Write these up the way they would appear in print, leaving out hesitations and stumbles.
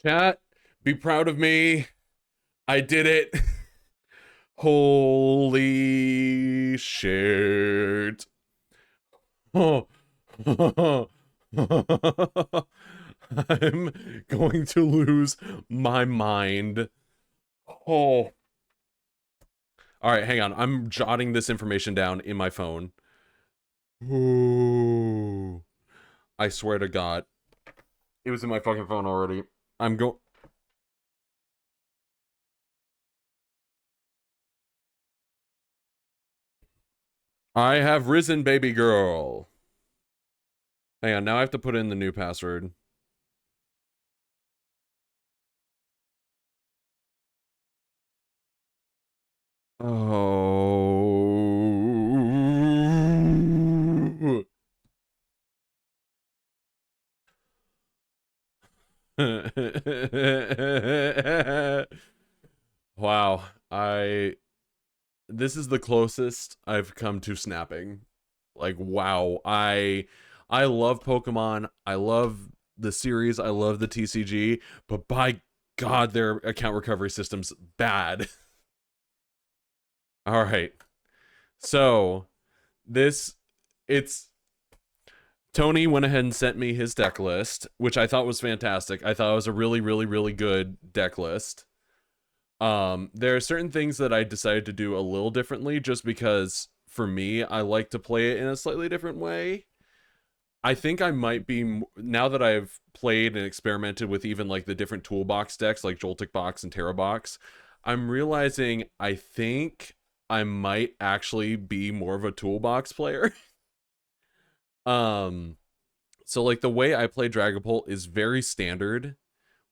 Chat, be proud of me. I did it. Holy shit. Oh. I'm going to lose my mind. Oh. All right, hang on. I'm jotting this information down in my phone. Ooh. I swear to God. It was in my fucking phone already. I'm go. I have risen, baby girl. Hang on, now I have to put in the new password. Oh. Wow. This is the closest I've come to snapping. Like, wow. I love Pokemon. I love the series. I love the TCG, but by God, their account recovery system's bad. All right. So, this it's Tony went ahead and sent me his deck list, which I thought was fantastic. I thought it was a really, really, really good deck list. There are certain things that I decided to do a little differently just because for me, I like to play it in a slightly different way. I think I might be, now that I've played and experimented with even like the different toolbox decks like Joltik Box and Terra Box, I'm realizing I think I might actually be more of a toolbox player. um so like the way I play Dragapult is very standard,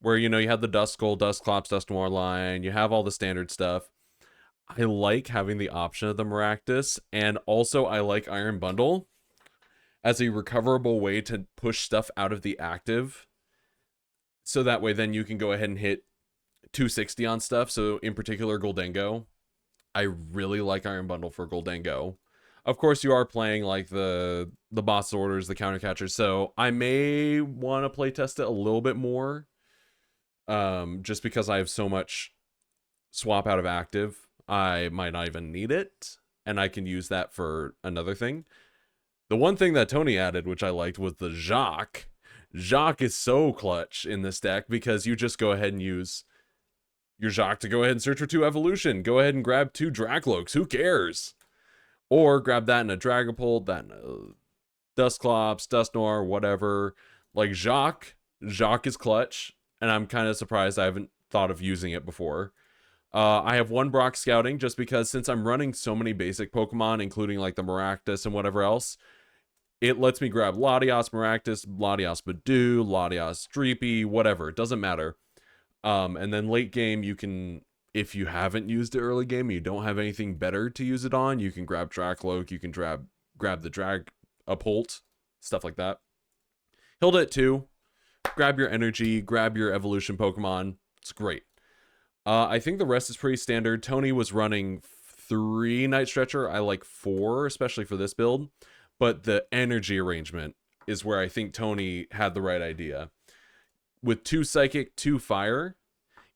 where you have the Duskull, Dusclops, Dusknoir line, you have all the standard stuff. I like having the option of the Maractus, and also I like Iron Bundle as a recoverable way to push stuff out of the active. So that way then you can go ahead and hit 260 on stuff. So in particular Goldengo. I really like Iron Bundle for Goldengo. Of course, you are playing like the boss orders, the counter catchers, so I may want to play test it a little bit more. Just because I have so much swap out of active, I might not even need it, and I can use that for another thing. The one thing that Tony added, which I liked, was the Jacques. Jacques is so clutch in this deck because you just go ahead and use your Jacques to go ahead and search for 2 evolution. Go ahead and grab 2 Dracloaks. Who cares? Or grab that in a Dragapult, that in a Dusclops, Dusknoir, whatever. Like Jacques is clutch, and I'm kind of surprised I haven't thought of using it before. I have 1 Brock Scouting just because since I'm running so many basic Pokemon, including like the Maractus and whatever else, it lets me grab Latias Maractus, Latias Badoo, Latias Dreepy, whatever. It doesn't matter. And then late game, you can, if you haven't used it early game, you don't have anything better to use it on, you can grab Dracloak, you can grab the Dragapult, stuff like that. Hilda it too. Grab your energy, grab your evolution Pokemon. It's great. I think the rest is pretty standard. Tony was running 3 Night Stretcher. I like 4, especially for this build. But the energy arrangement is where I think Tony had the right idea. With 2 Psychic, 2 Fire,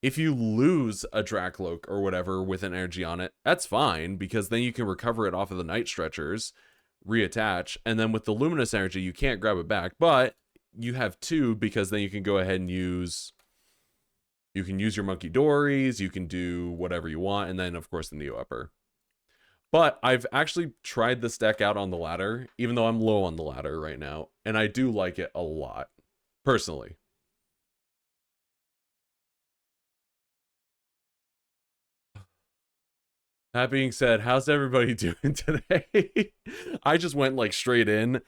if you lose a Dracloak or whatever with an energy on it, that's fine, because then you can recover it off of the Night Stretchers, reattach, and then with the Luminous energy, you can't grab it back, but you have 2, because then you can go ahead and use your Monkey Dories, you can do whatever you want, and then of course the Neo Upper. But I've actually tried this deck out on the ladder, even though I'm low on the ladder right now, and I do like it a lot, personally. That being said, how's everybody doing today? I just went like straight in.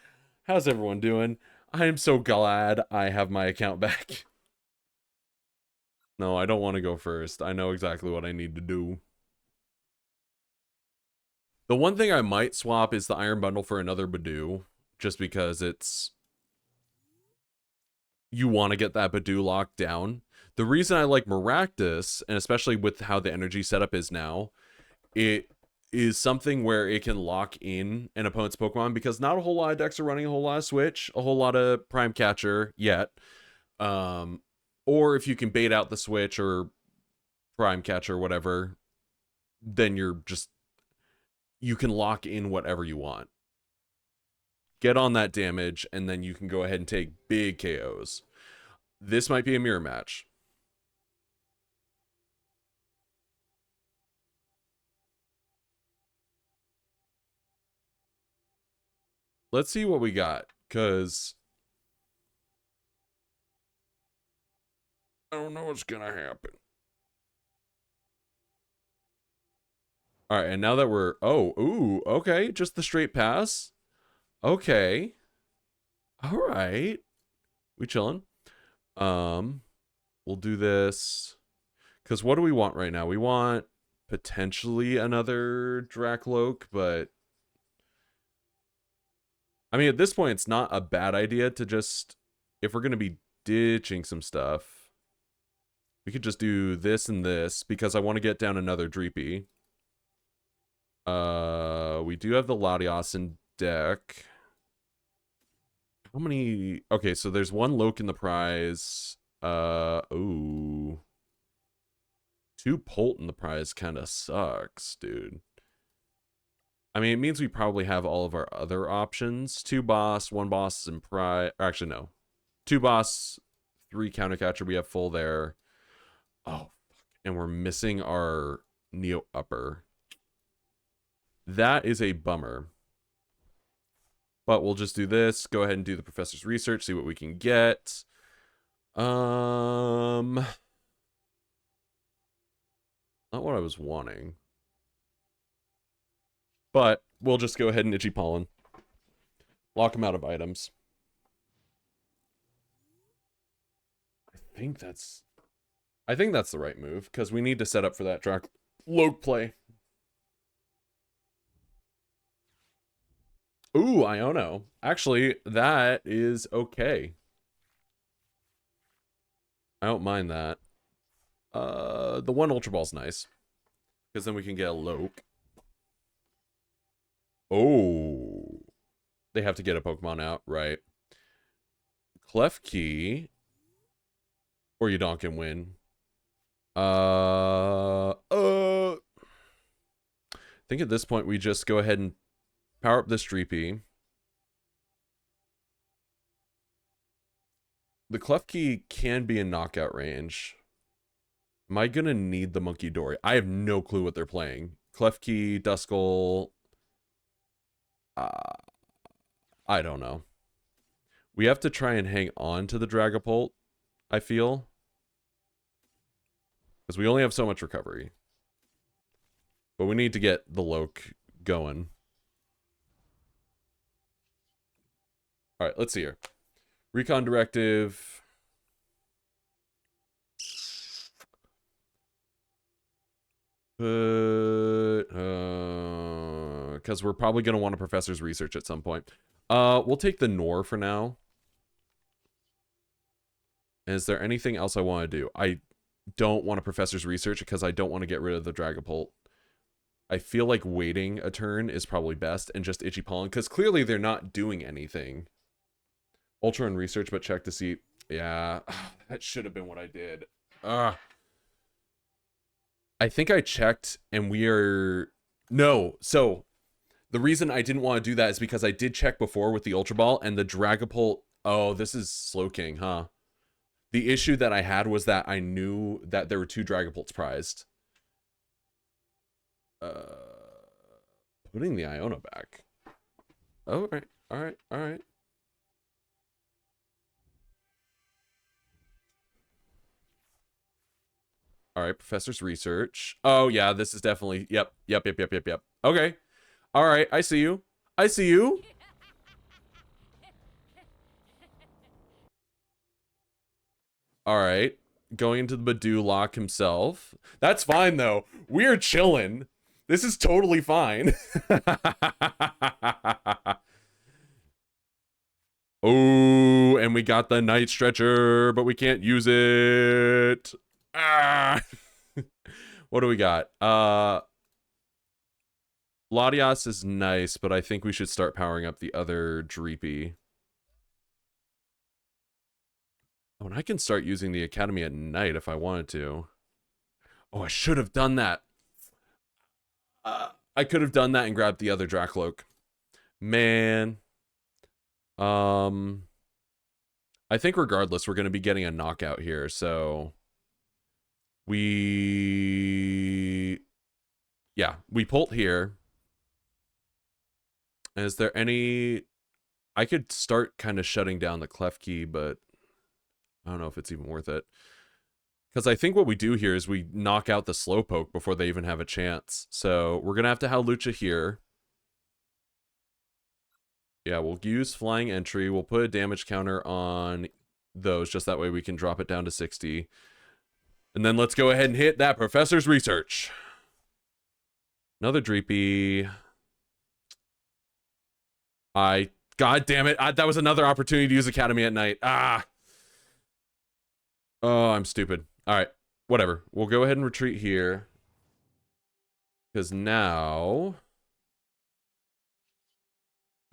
How's everyone doing? I am so glad I have my account back. No, I don't want to go first. I know exactly what I need to do. The one thing I might swap is the Iron Bundle for another Badoo, just because you want to get that Badoo locked down. The reason I like Maractus, and especially with how the energy setup is now, it is something where it can lock in an opponent's Pokemon, because not a whole lot of decks are running a whole lot of Switch, a whole lot of Prime Catcher yet. Or if you can bait out the switch or prime catch or whatever, then you can lock in whatever you want. Get on that damage, and then you can go ahead and take big KOs. This might be a mirror match. Let's see what we got, because I don't know what's gonna happen. All right, and now that we're okay, just the straight pass. Okay, all right, we chilling. We'll do this because what do we want right now? We want potentially another Dracloak, but I mean, at this point, it's not a bad idea to just, if we're gonna be ditching some stuff, we could just do this and this because I want to get down another Dreepy. We do have the Latios in deck. How many? Okay, so there's one Loke in the prize. Ooh. 2 Pult in the prize kind of sucks, dude. I mean, it means we probably have all of our other options. 2 boss, 1 boss in prize. Actually, no. 2 boss, 3 counter catcher. We have full there. Oh, fuck. And we're missing our Neo upper. That is a bummer. But we'll just do this. Go ahead and do the professor's research. See what we can get. Not what I was wanting. But we'll just go ahead and Itchy Pollen. Lock him out of items. I think that's the right move, because we need to set up for that Dracloak play. Ooh, Iono. Actually, that is okay. I don't mind that. The 1 Ultra Ball's nice, because then we can get a Loke. Oh. They have to get a Pokemon out, right? Klefki. Or you don't can win. I think at this point we just go ahead and power up this Dreepy. The Klefki can be in knockout range. Am I gonna need the Monkey Dory? I have no clue what they're playing. Klefki, Duskull. I don't know. We have to try and hang on to the Dragapult, I feel. Because we only have so much recovery. But we need to get the Loke going. Alright, let's see here. Recon Directive. Because we're probably going to want a professor's research at some point. We'll take the Nor for now. Is there anything else I want to do? I don't want a professor's research because I don't want to get rid of the Dragapult. I feel like waiting a turn is probably best and just Itchy Pollen, because clearly they're not doing anything. Ultra and research, but check to see. Yeah, that should have been what I did. I think I checked and we are... No, so the reason I didn't want to do that is because I did check before with the Ultra Ball and the Dragapult... Oh, this is Slowking, huh? The issue that I had was that I knew that there were 2 Dragapults prized. Putting the Iona back. Alright, alright, alright. Alright, Professor's Research. Oh, yeah, this is definitely... Yep. Okay. Alright, I see you. I see you. Alright. Going into the Badoo lock himself. That's fine, though. We're chilling. This is totally fine. Oh, and we got the Night Stretcher, but we can't use it. Ah. What do we got? Latias is nice, but I think we should start powering up the other Dreepy. Oh, and I can start using the Academy at night if I wanted to. Oh, I should have done that. I could have done that and grabbed the other Dracloak. Man. I think regardless, we're going to be getting a knockout here, so we pulled here. Is there any... I could start kind of shutting down the Klefki, but I don't know if it's even worth it. Because I think what we do here is we knock out the Slowpoke before they even have a chance. So we're going to have to Howlucha here. Yeah, we'll use Flying Entry. We'll put a damage counter on those, just that way we can drop it down to 60. And then let's go ahead and hit that Professor's Research. Another Dreepy. God damn it. That was another opportunity to use Academy at night. Ah. Oh, I'm stupid. All right, whatever. We'll go ahead and retreat here. Because now...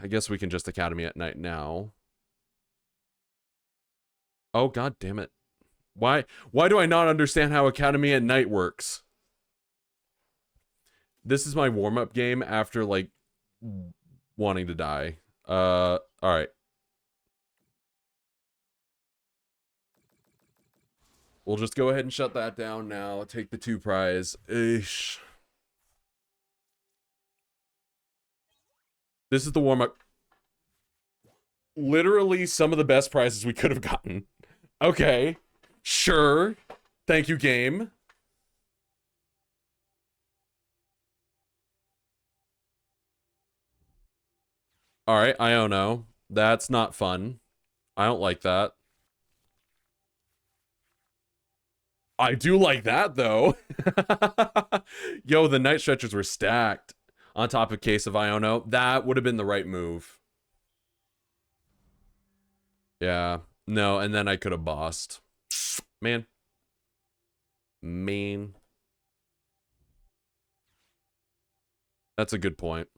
I guess we can just Academy at night now. Oh, god damn it. Why do I not understand how Academy at night works? This is my warm-up game after, like, wanting to die. Alright. We'll just go ahead and shut that down now. Take the 2 prize. Ish. This is the warm-up. Literally some of the best prizes we could have gotten. Okay. Sure. Thank you, game. Alright, Iono. That's not fun. I don't like that. I do like that, though. Yo, the Night Stretchers were stacked on top of Case of Iono. That would have been the right move. Yeah. No, and then I could have bossed. Man. That's a good point.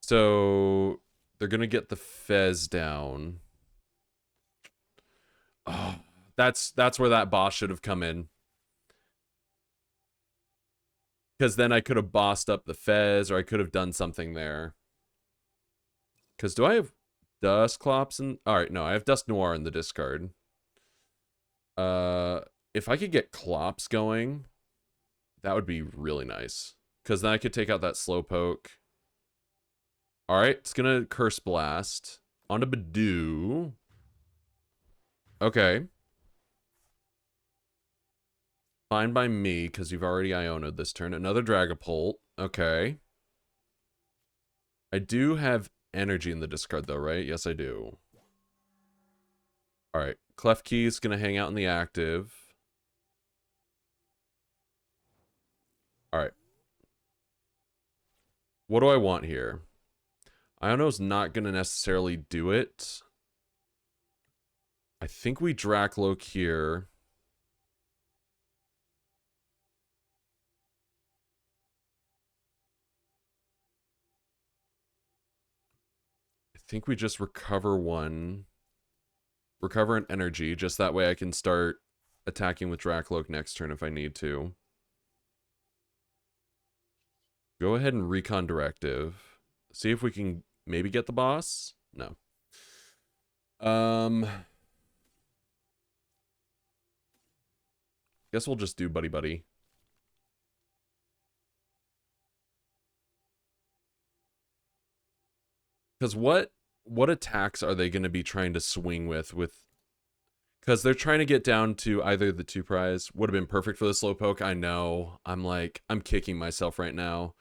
So they're gonna get the Fez down. Oh, that's where that boss should have come in. Because then I could have bossed up the Fez, or I could have done something there. Because do I have Dusclops in... Alright, no, I have Dust Noir in the discard. If I could get Clops going, that would be really nice. Because then I could take out that Slowpoke. Alright, it's gonna Curse Blast. On to Badoo. Okay. Fine by me, because you've already Iono'd this turn. Another Dragapult. Okay. I do have energy in the discard, though, right? Yes, I do. Alright. Klefki is going to hang out in the active. Alright. What do I want here? Iono's not going to necessarily do it. I think we Dracloak here. I think we just recover one. Recover an energy, just that way I can start attacking with Dracloak next turn if I need to. Go ahead and Recon Directive. See if we can maybe get the boss? No. Guess we'll just do Buddy Buddy. Because what attacks are they going to be trying to swing with? Because they're trying to get down to either the 2 prize. Would have been perfect for the Slowpoke. I know. I'm kicking myself right now.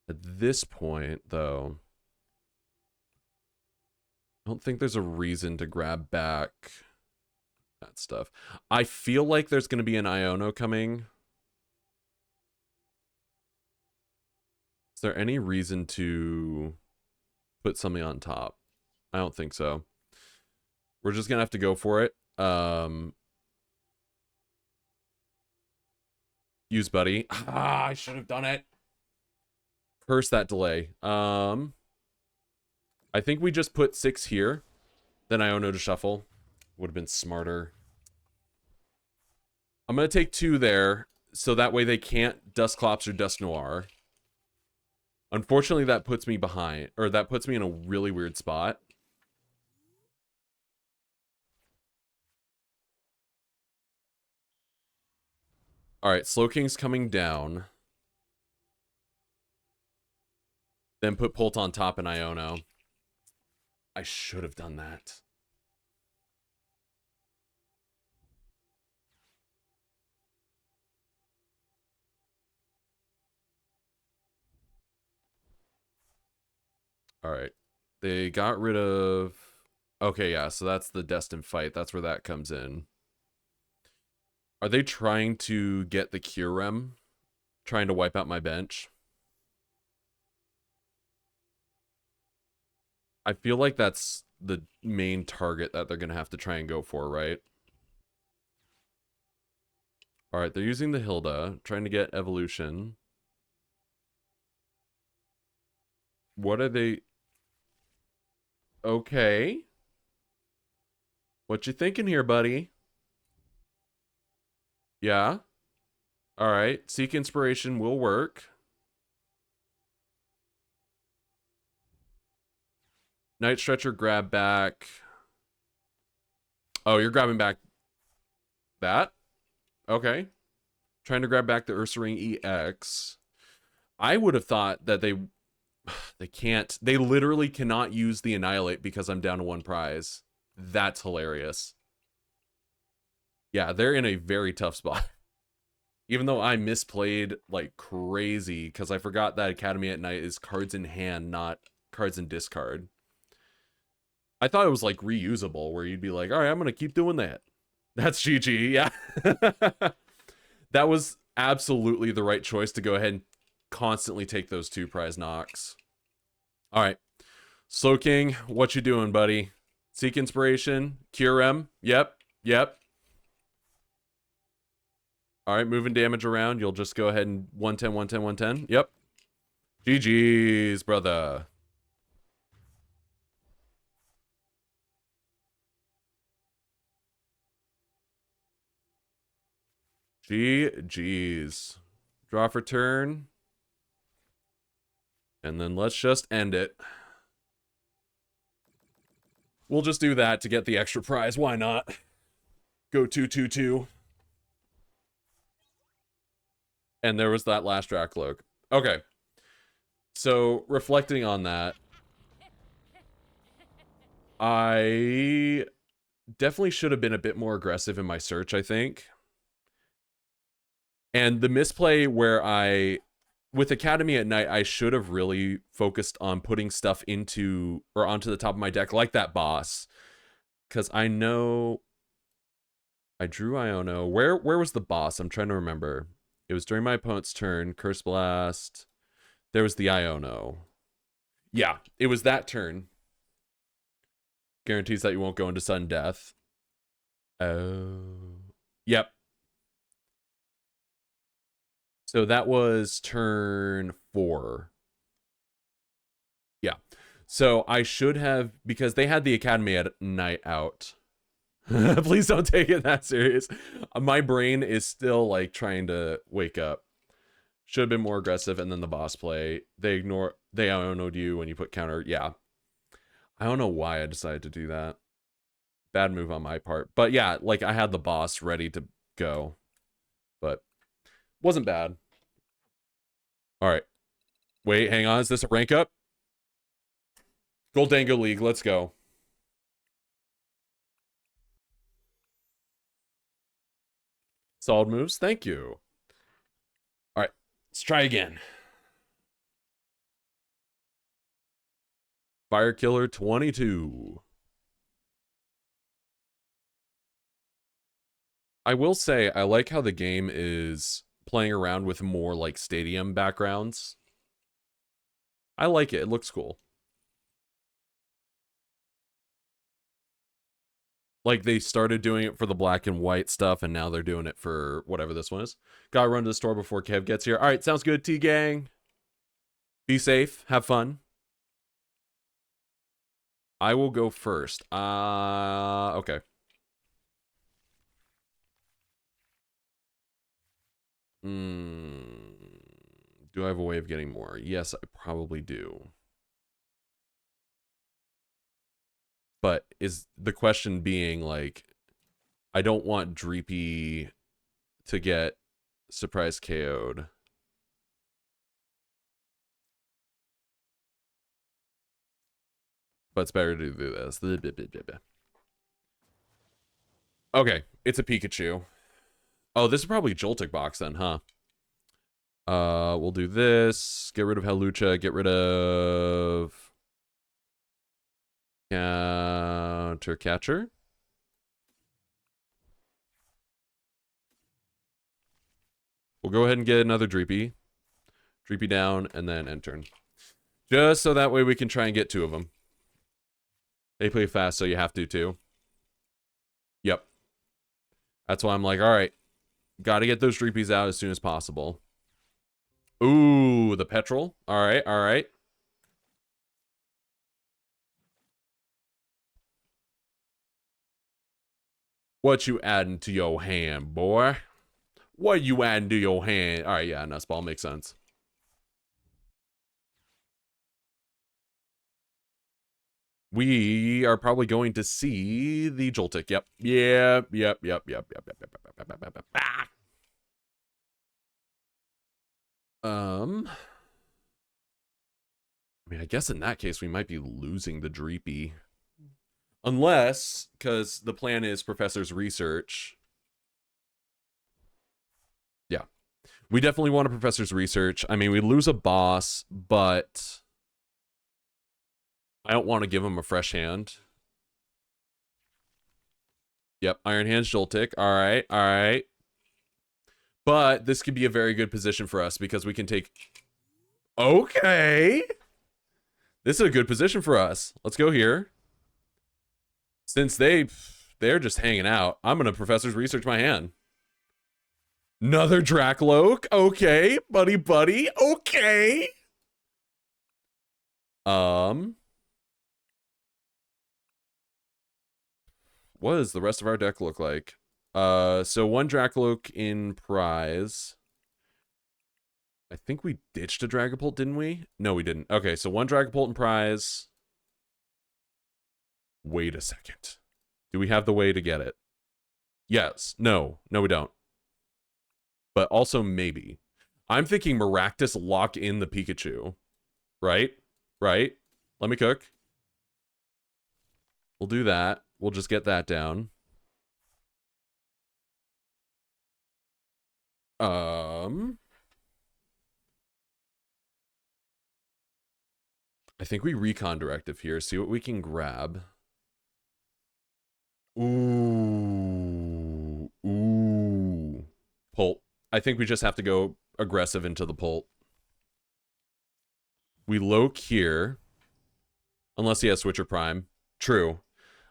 At this point, though, I don't think there's a reason to grab back that stuff. I feel like there's going to be an Iono coming. Is there any reason to put something on top? I don't think so. We're just going to have to go for it. Use Buddy. Ah, I should have done it. Curse that delay. I think we just put 6 here. Then Iono to shuffle. Would have been smarter. I'm going to take 2 there, so that way they can't Dusclops or Dust Noir. Unfortunately, that puts me behind, or that puts me in a really weird spot. Alright, Slowking's coming down. Then put Pult on top and Iono. I should have done that. Alright. They got rid of... Okay, yeah, so that's the Destined Fight. That's where that comes in. Are they trying to get the Kyurem? Trying to wipe out my bench? I feel like that's the main target that they're going to have to try and go for, right? Alright, they're using the Hilda, trying to get Evolution. What are they... Okay. What you thinking here, buddy? Yeah? Alright, Seek Inspiration will work. Night Stretcher, grab back. Oh, you're grabbing back that? Okay. Trying to grab back the Ursaring EX. I would have thought that they can't. They literally cannot use the Annihilate because I'm down to 1 prize. That's hilarious. Yeah, they're in a very tough spot. Even though I misplayed like crazy because I forgot that Academy at Night is cards in hand, not cards in discard. I thought it was like reusable where you'd be like, all right, I'm going to keep doing that. That's GG, yeah. That was absolutely the right choice to go ahead and constantly take those 2 prize knocks. All right. Slowking, what you doing, buddy? Seek Inspiration, Kyurem. Yep. All right, moving damage around. You'll just go ahead and 110, 110, 110. Yep. GG's, brother. GG's. Draw for turn. And then let's just end it. We'll just do that to get the extra prize. Why not? Go 2-2-2. And there was that last Dracloak. Okay. So, reflecting on that, I definitely should have been a bit more aggressive in my search, I think. And the misplay where with Academy at Night, I should have really focused on putting stuff into, or onto the top of my deck, like that boss. Because I know I drew Iono. Where was the boss? I'm trying to remember. It was during my opponent's turn. Curse Blast. There was the Iono. Yeah, it was that turn. Guarantees that you won't go into sudden death. Oh. Yep. So that was turn 4. Yeah. So I should have, because they had the Academy at Night out. Please don't take it that serious. My brain is still like trying to wake up. Should have been more aggressive, and then the boss play. They Iono'd you when you put counter. Yeah. I don't know why I decided to do that. Bad move on my part. But yeah, like I had the boss ready to go. But wasn't bad. Alright. Wait, hang on. Is this a rank up? Goldango League, let's go. Solid moves, thank you. Alright, let's try again. Fire Killer 22. I will say, I like how the game is playing around with more like stadium backgrounds. I like it, it looks cool. Like, they started doing it for the black and white stuff, and now they're doing it for whatever this one is. Gotta run to the store before Kev gets here. All right, sounds good, T-Gang. Be safe. Have fun. I will go first. Okay. Do I have a way of getting more? Yes, I probably do. But is the question being, like, I don't want Dreepy to get surprise KO'd. But it's better to do this. Okay, it's a Pikachu. Oh, this is probably Joltik box then, huh? We'll do this. Get rid of Halucha. Get rid of Counter Catcher. We'll go ahead and get another Dreepy. Dreepy down, and then end turn. Just so that way we can try and get two of them. They play fast, so you have to too. Yep. That's why I'm like, all right, got to get those Dreepies out as soon as possible. Ooh, the petrol. All right, all right. What you adding to your hand, boy? What you adding to your hand? All right, yeah, Nutball makes sense. We are probably going to see the Joltik. Yep. Yep. I mean, I guess in that case, we might be losing the Dreepy. Unless, because the plan is Professor's Research. Yeah. We definitely want a Professor's Research. I mean, we lose a boss, but I don't want to give him a fresh hand. Yep, Iron Hands Joltik. All right, all right. But this could be a very good position for us because we can take... Okay. This is a good position for us. Let's go here. Since they're just hanging out, I'm going to Professor's Research my hand. Another Dracloak. Okay, buddy. Okay. What does the rest of our deck look like? So one Dracloak in prize. I think we ditched a Dragapult, didn't we? No, we didn't. Okay, so one Dragapult in prize. Wait a second. Do we have the way to get it? Yes. No, we don't. But also maybe. I'm thinking Maractus lock in the Pikachu. Right? Let me cook. We'll do that. We'll just get that down. I think we recon directive here. See what we can grab. Ooh. Pult. I think we just have to go aggressive into the Pult. We loke here. Unless he has Switcher Prime. True.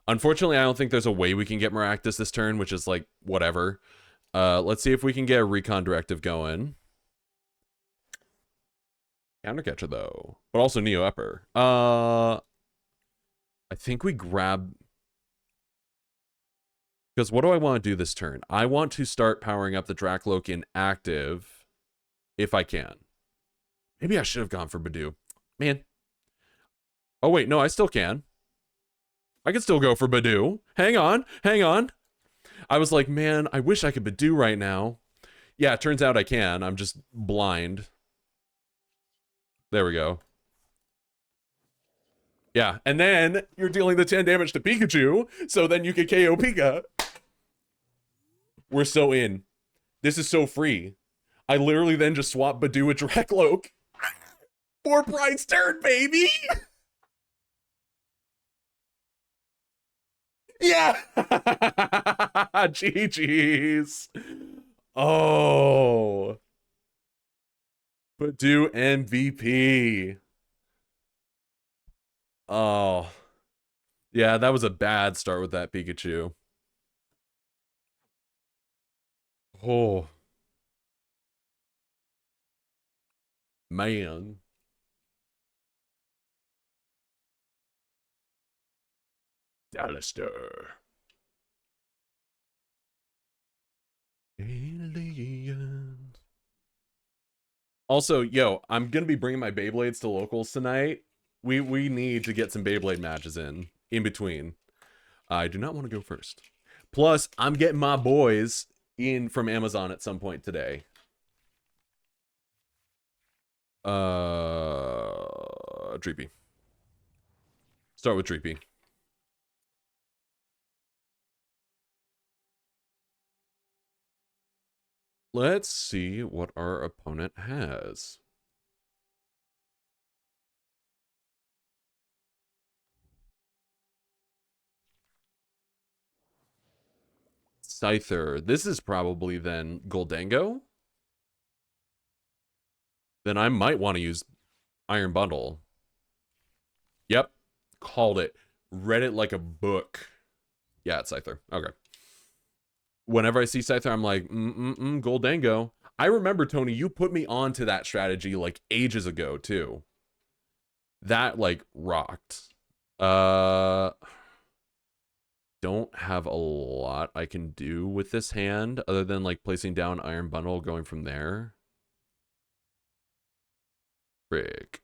Unfortunately, I don't think there's a way we can get Maractus this turn, which is like, whatever. Let's see if we can get a recon directive going. Countercatcher, though. But also Neo Upper. I think we grab... Because what do I want to do this turn? I want to start powering up the Dracloak in active, if I can. Maybe I should have gone for Badoo. Man. Oh, wait, no, I still can. I can still go for Badoo. Hang on. I was like, man, I wish I could Badoo right now. Yeah, it turns out I can. I'm just blind. There we go. Yeah, and then you're dealing the 10 damage to Pikachu, so then you can KO Pika. We're so in. This is so free. I literally then just swap Badoo with Dracloak. 4 prize turn, baby! Yeah! GG's. Oh. Badoo MVP. Oh. Yeah, that was a bad start with that Pikachu. Oh, man. Alistair. Alien. Also, yo, I'm gonna be bringing my Beyblades to locals tonight. We need to get some Beyblade matches in between. I do not want to go first. Plus, I'm getting my boys in from Amazon at some point today. Dreepy. Start with Dreepy. Let's see what our opponent has. Scyther. This is probably then Goldango. Then I might want to use Iron Bundle. Yep. Called it. Read it like a book. Yeah, it's Scyther. Okay. Whenever I see Scyther, I'm like, Goldango. I remember, Tony, you put me onto that strategy like ages ago, too. That, like, rocked. Don't have a lot I can do with this hand other than, like, placing down Iron Bundle, going from there. Frick.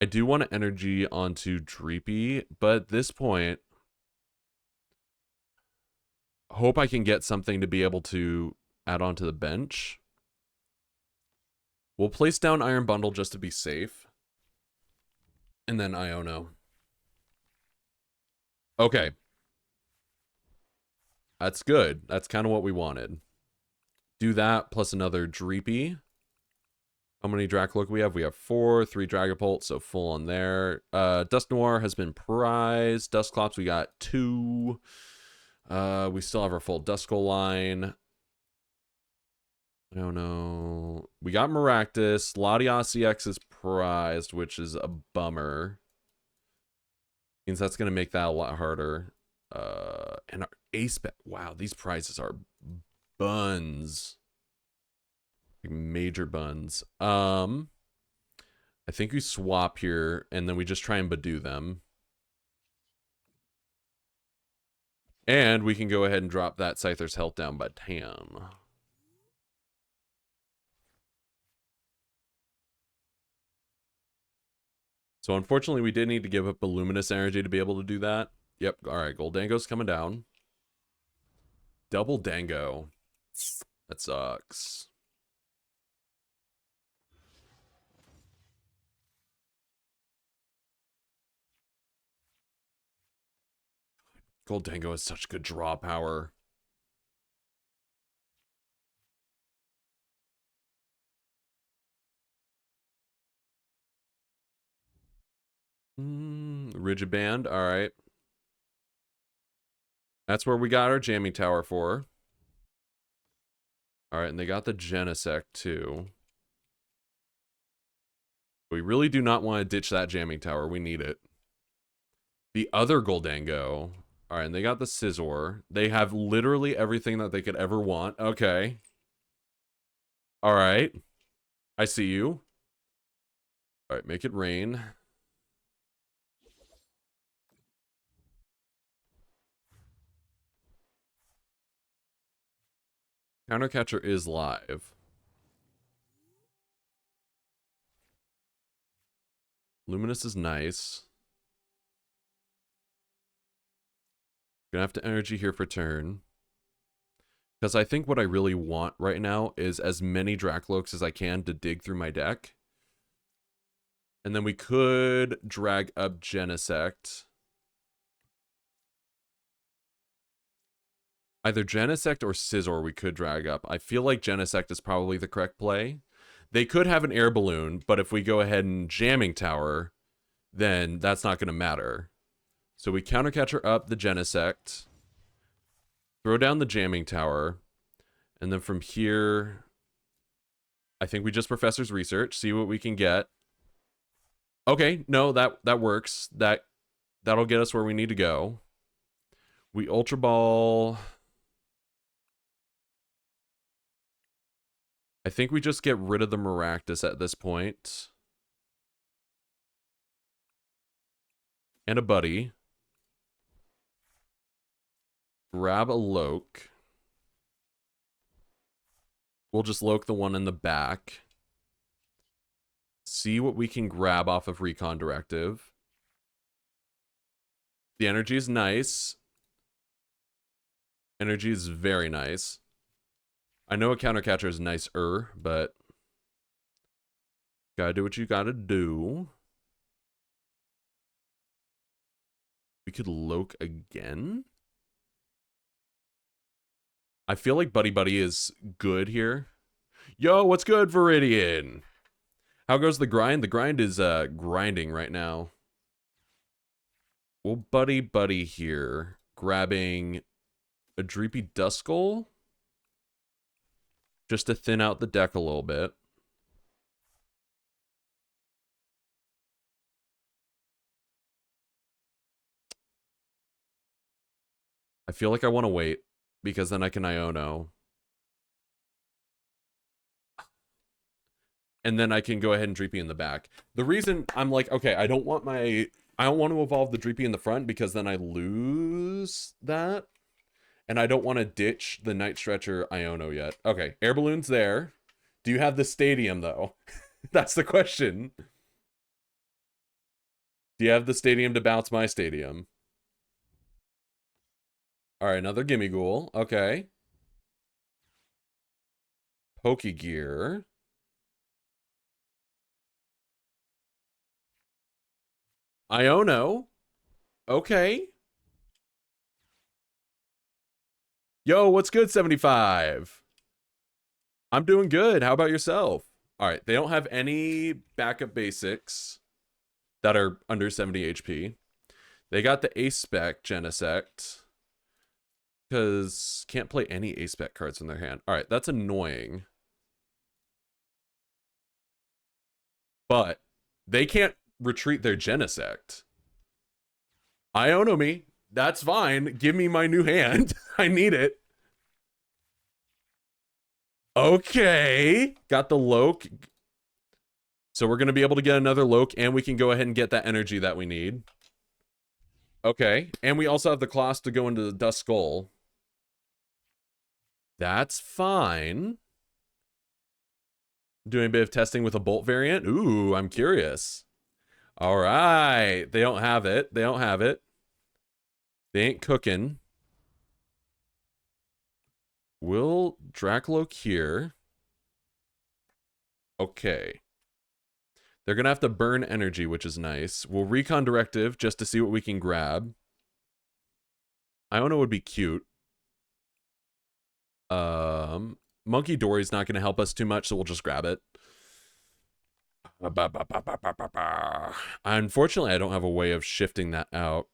I do want to energy onto Dreepy, but at this point, hope I can get something to be able to add onto the bench. We'll place down Iron Bundle just to be safe. And then Iono. Okay. That's good. That's kind of what we wanted. Do that plus another Dreepy. How many Dracloak we have? We have 4, 3 Dragapult, so full on there. Dust Noir has been prized. Dusclops, we got 2. We still have our full Duskull line. I don't know. We got Maractus. Latias EX is prized, which is a bummer. Means that's going to make that a lot harder. And our ace bet. Wow, these prizes are buns. Like major buns. I think we swap here, and then we just try and Badoo them. And we can go ahead and drop that Scyther's health down by 10. So unfortunately, we did need to give up a Luminous Energy to be able to do that. Yep, alright, Goldango's coming down. Double Dango. That sucks. Goldango has such good draw power. Rigid Band, alright. That's where we got our jamming tower for. Alright, and they got the Genesect too. We really do not want to ditch that jamming tower. We need it. The other Goldango. Alright, and they got the Scizor. They have literally everything that they could ever want. Okay. Alright. I see you. Alright, make it rain. Countercatcher is live. Luminous is nice. Gonna have to energy here for turn. Because I think what I really want right now is as many Dracloaks as I can to dig through my deck. And then we could drag up Genesect. Either Genesect or Scizor we could drag up. I feel like Genesect is probably the correct play. They could have an air balloon, but if we go ahead and jamming tower, then that's not going to matter. So we countercatcher up the Genesect, throw down the jamming tower, and then from here, I think we just Professor's Research, see what we can get. Okay, no, that works. That'll get us where we need to go. We Ultra Ball. I think we just get rid of the Maractus at this point. And a buddy. Grab a Loke. We'll just Loke the one in the back. See what we can grab off of Recon Directive. The energy is nice. Energy is very nice. I know a countercatcher is nicer, but gotta do what you gotta do. We could Loke again. I feel like Buddy Buddy is good here. Yo, what's good, Viridian? How goes the grind? The grind is grinding right now. We'll Buddy Buddy here, grabbing a Dreepy Duskull just to thin out the deck a little bit. I feel like I want to wait because then I can Iono. And then I can go ahead and Dreepy in the back. The reason I'm like, okay, I don't want to evolve the Dreepy in the front because then I lose that. And I don't want to ditch the Night Stretcher Iono yet. Okay, Air Balloon's there. Do you have the stadium, though? That's the question. Do you have the stadium to bounce my stadium? Alright, another Gimme Ghoul. Okay. Pokegear. Iono. Okay. Yo, what's good, 75? I'm doing good. How about yourself? All right, they don't have any backup basics that are under 70 HP. They got the A-Spec Genesect because can't play any A-Spec cards in their hand. All right, that's annoying. But they can't retreat their Genesect. Iono me. That's fine. Give me my new hand. I need it. Okay. Got the Loke. So we're going to be able to get another Loke, and we can go ahead and get that energy that we need. Okay. And we also have the Kloss to go into the Duskull. That's fine. Doing a bit of testing with a Bolt variant. Ooh, I'm curious. All right. They don't have it. They don't have it. They ain't cooking. We'll Dracloak here. Okay. They're going to have to burn energy, which is nice. We'll Recon Directive just to see what we can grab. Iono would be cute. Monkey Dory's not going to help us too much, so we'll just grab it. Unfortunately, I don't have a way of shifting that out.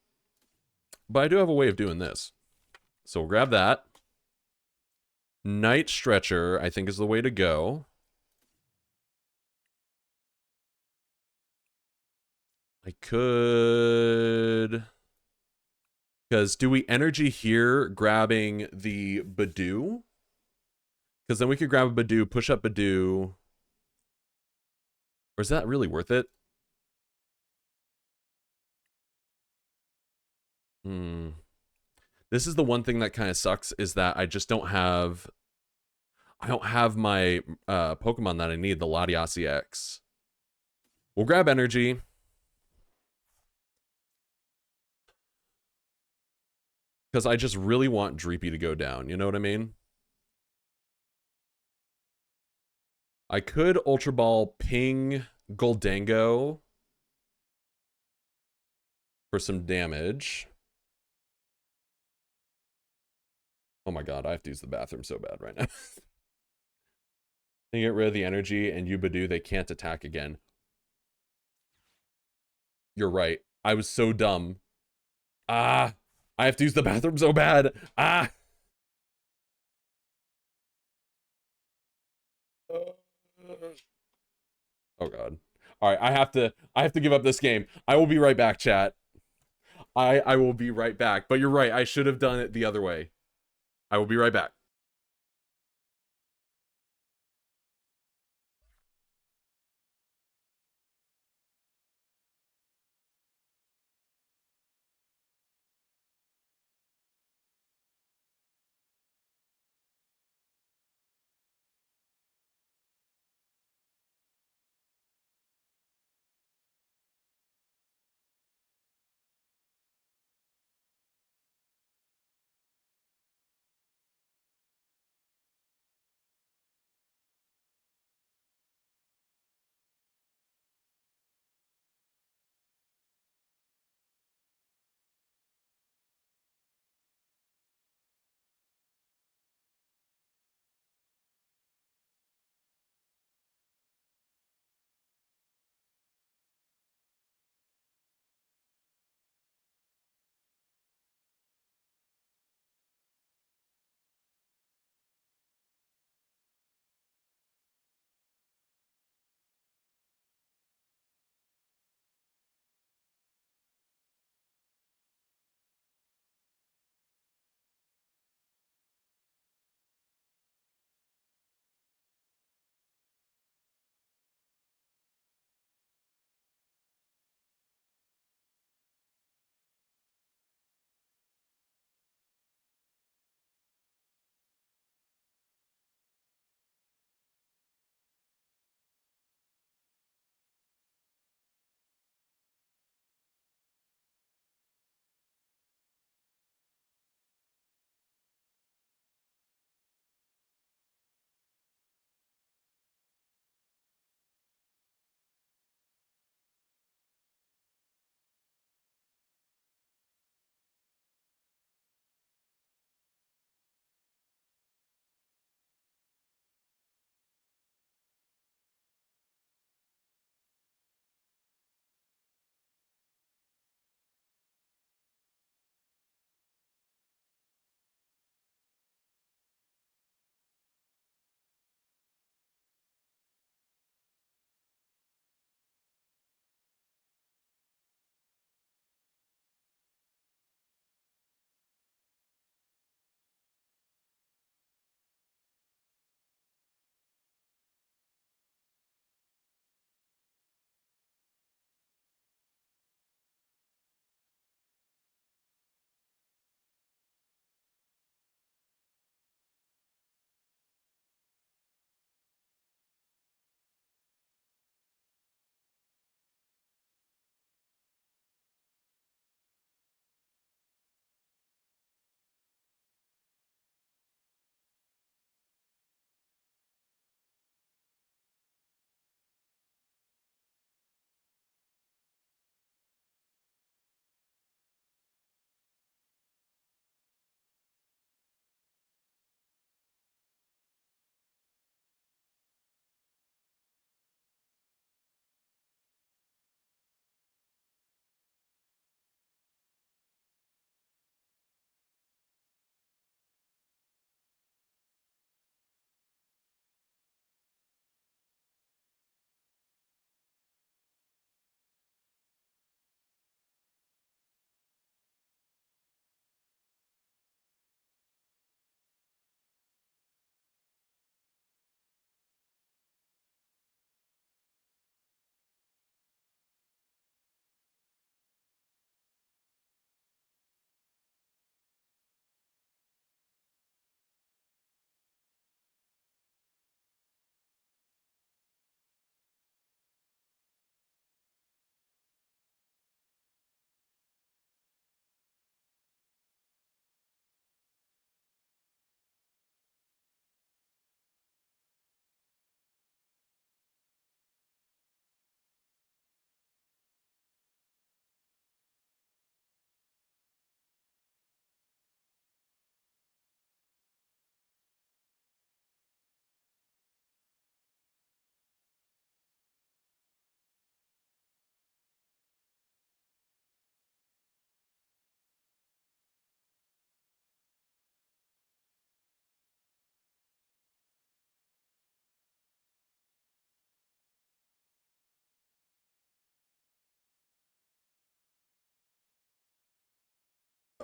But I do have a way of doing this. So we'll grab that. Night Stretcher, I think, is the way to go. I could... Because do we energy here grabbing the Badoo? Because then we could grab a Badoo, push up Badoo. Or is that really worth it? This is the one thing that kind of sucks, is that I just don't have... I don't have my Pokemon that I need, the Latiasi X. We'll grab energy. Because I just really want Dreepy to go down, you know what I mean? I could Ultra Ball ping Goldango for some damage. Oh my god, I have to use the bathroom so bad right now. They get rid of the energy, and Ubadu, they can't attack again. You're right. I was so dumb. Ah! I have to use the bathroom so bad. Ah! Oh god. Alright, I have to give up this game. I will be right back, chat. I will be right back. But you're right, I should have done it the other way. I will be right back.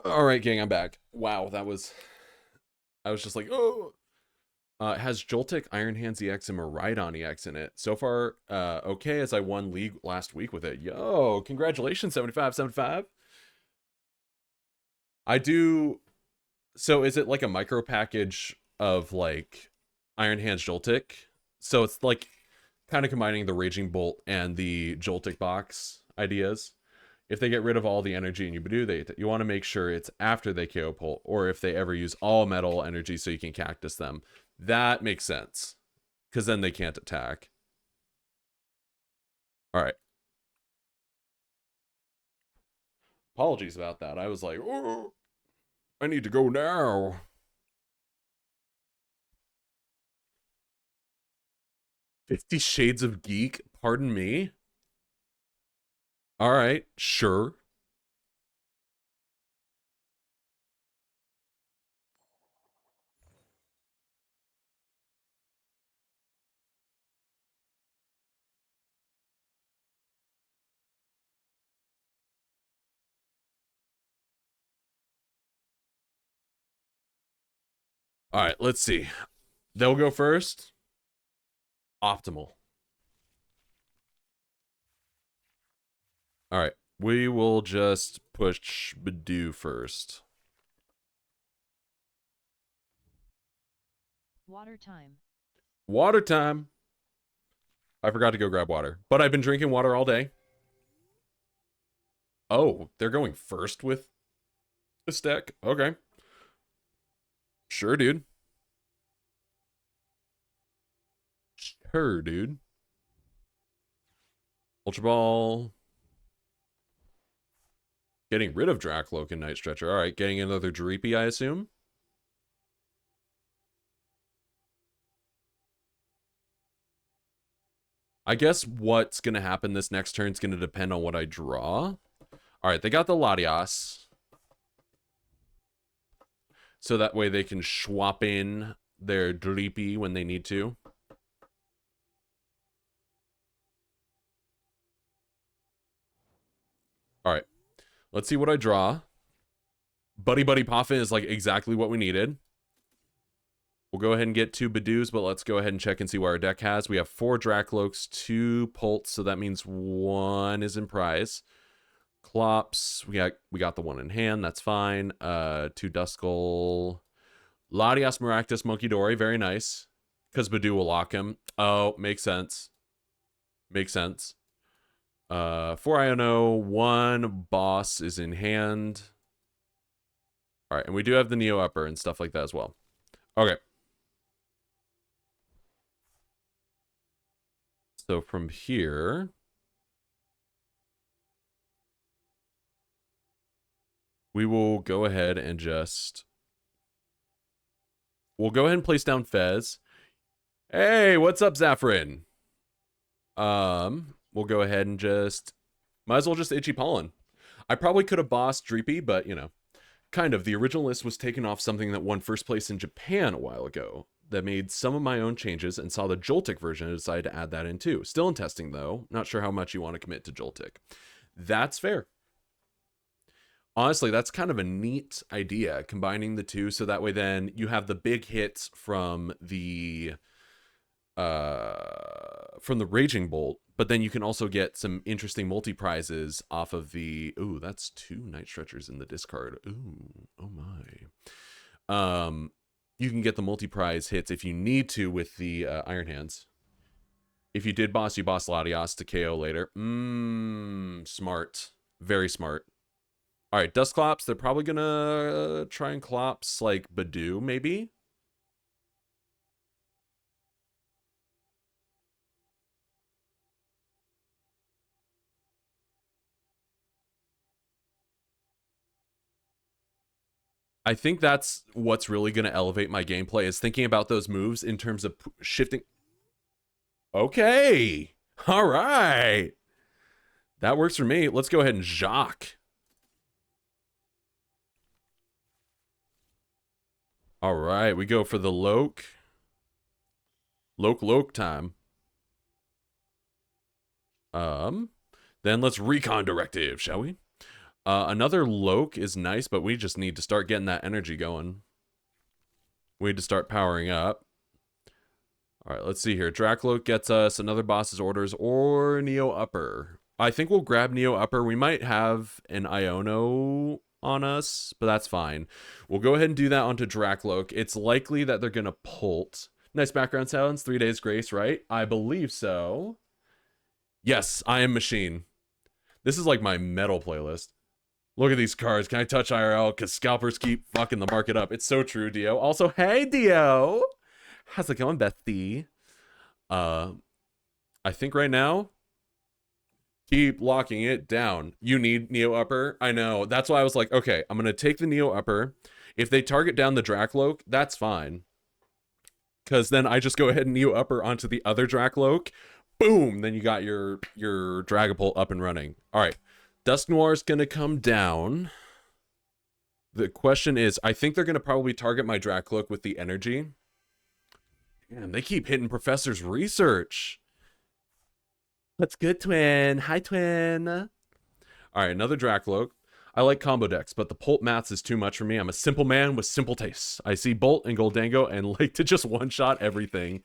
All right, gang, I'm back. Wow, that was... I was just like, oh... it has Joltik, Iron Hands EX, and Miraidon EX in it. So far, okay, as I won League last week with it. Yo, congratulations, 75. I do... So is it like a micro package of, like, Iron Hands Joltik? So it's, like, kind of combining the Raging Bolt and the Joltik box ideas. If they get rid of all the energy in Ubadu, you want to make sure it's after they KO Pult, or if they ever use all metal energy so you can cactus them. That makes sense, because then they can't attack. All right. Apologies about that. I was like, oh, I need to go now. 50 Shades of Geek? Pardon me? All right, sure. All right, let's see. They'll go first. Optimal. All right, we will just push Badoo first. Water time. Water time. I forgot to go grab water, but I've been drinking water all day. Oh, they're going first with this deck? Okay. Sure, dude. Sure, dude. Ultra Ball. Getting rid of Dracloak and Night Stretcher. All right, getting another Dreepy, I assume. I guess what's going to happen this next turn is going to depend on what I draw. All right, they got the Latias. So that way they can swap in their Dreepy when they need to. All right, let's see what I draw. Buddy Buddy Poffin is like exactly what we needed. We'll go ahead and get 2 Badoos, but let's go ahead and check and see what our deck has. We have 4 Dracloaks, 2 Pults, so that means 1 is in prize. Clops, we got the 1 in hand, that's fine. 2 Duskull. Latias, Maractus, Monkey Dory, very nice. Because Badoo will lock him. Oh, makes sense. Makes sense. 4 Iono, 1 Boss is in hand. Alright, and we do have the Neo Upper and stuff like that as well. Okay. So from here, we will go ahead and just... We'll go ahead and place down Fez. Hey, what's up, Zafrin? We'll go ahead and just... Might as well just Itchy Pollen. I probably could have bossed Dreepy, but, you know. Kind of. The original list was taken off something that won first place in Japan a while ago. That made some of my own changes and saw the Joltik version and decided to add that in too. Still in testing though. Not sure how much you want to commit to Joltik. That's fair. Honestly, that's kind of a neat idea, combining the two, so that way then you have the big hits from the Raging Bolt, but then you can also get some interesting multi-prizes off of the... Ooh, that's 2 Night Stretchers in the discard. Ooh, oh my. You can get the multi-prize hits if you need to with the Iron Hands. If you did boss, you boss Latias to KO later. Smart. Very smart. All right, Dusclops, they're probably gonna try and Clops like Badoo, maybe? I think that's what's really going to elevate my gameplay, is thinking about those moves in terms of shifting. Okay. All right. That works for me. Let's go ahead and Jacques. All right. We go for the Loke. Loke time. Then let's Recon Directive, shall we? Another Loke is nice, but we just need to start getting that energy going. We need to start powering up. All right, let's see here. Dracloak gets us another boss's orders or Neo Upper. I think we'll grab Neo Upper. We might have an Iono on us, but that's fine. We'll go ahead and do that onto Dracloak. It's likely that they're going to Pult. Nice background sounds. 3 days grace, right? I believe so. Yes, I am Machine. This is like my metal playlist. Look at these cards. Can I touch IRL? Because scalpers keep fucking the market up. It's so true, Dio. Also, hey, Dio. How's it going, Bethy? I think right now, keep locking it down. You need Neo Upper. I know. That's why I was like, okay, I'm going to take the Neo Upper. If they target down the Dracloak, that's fine. Because then I just go ahead and Neo Upper onto the other Dracloak. Boom! Then you got your Dragapult up and running. All right. Dusk Noir is going to come down. The question is, I think they're going to probably target my Dracloak with the energy. Damn, they keep hitting Professor's research. What's good, Twin? Hi, Twin. All right, another Dracloak. I like combo decks, but the Pult maths is too much for me. I'm a simple man with simple tastes. I see Bolt and Goldango and like to just one-shot everything.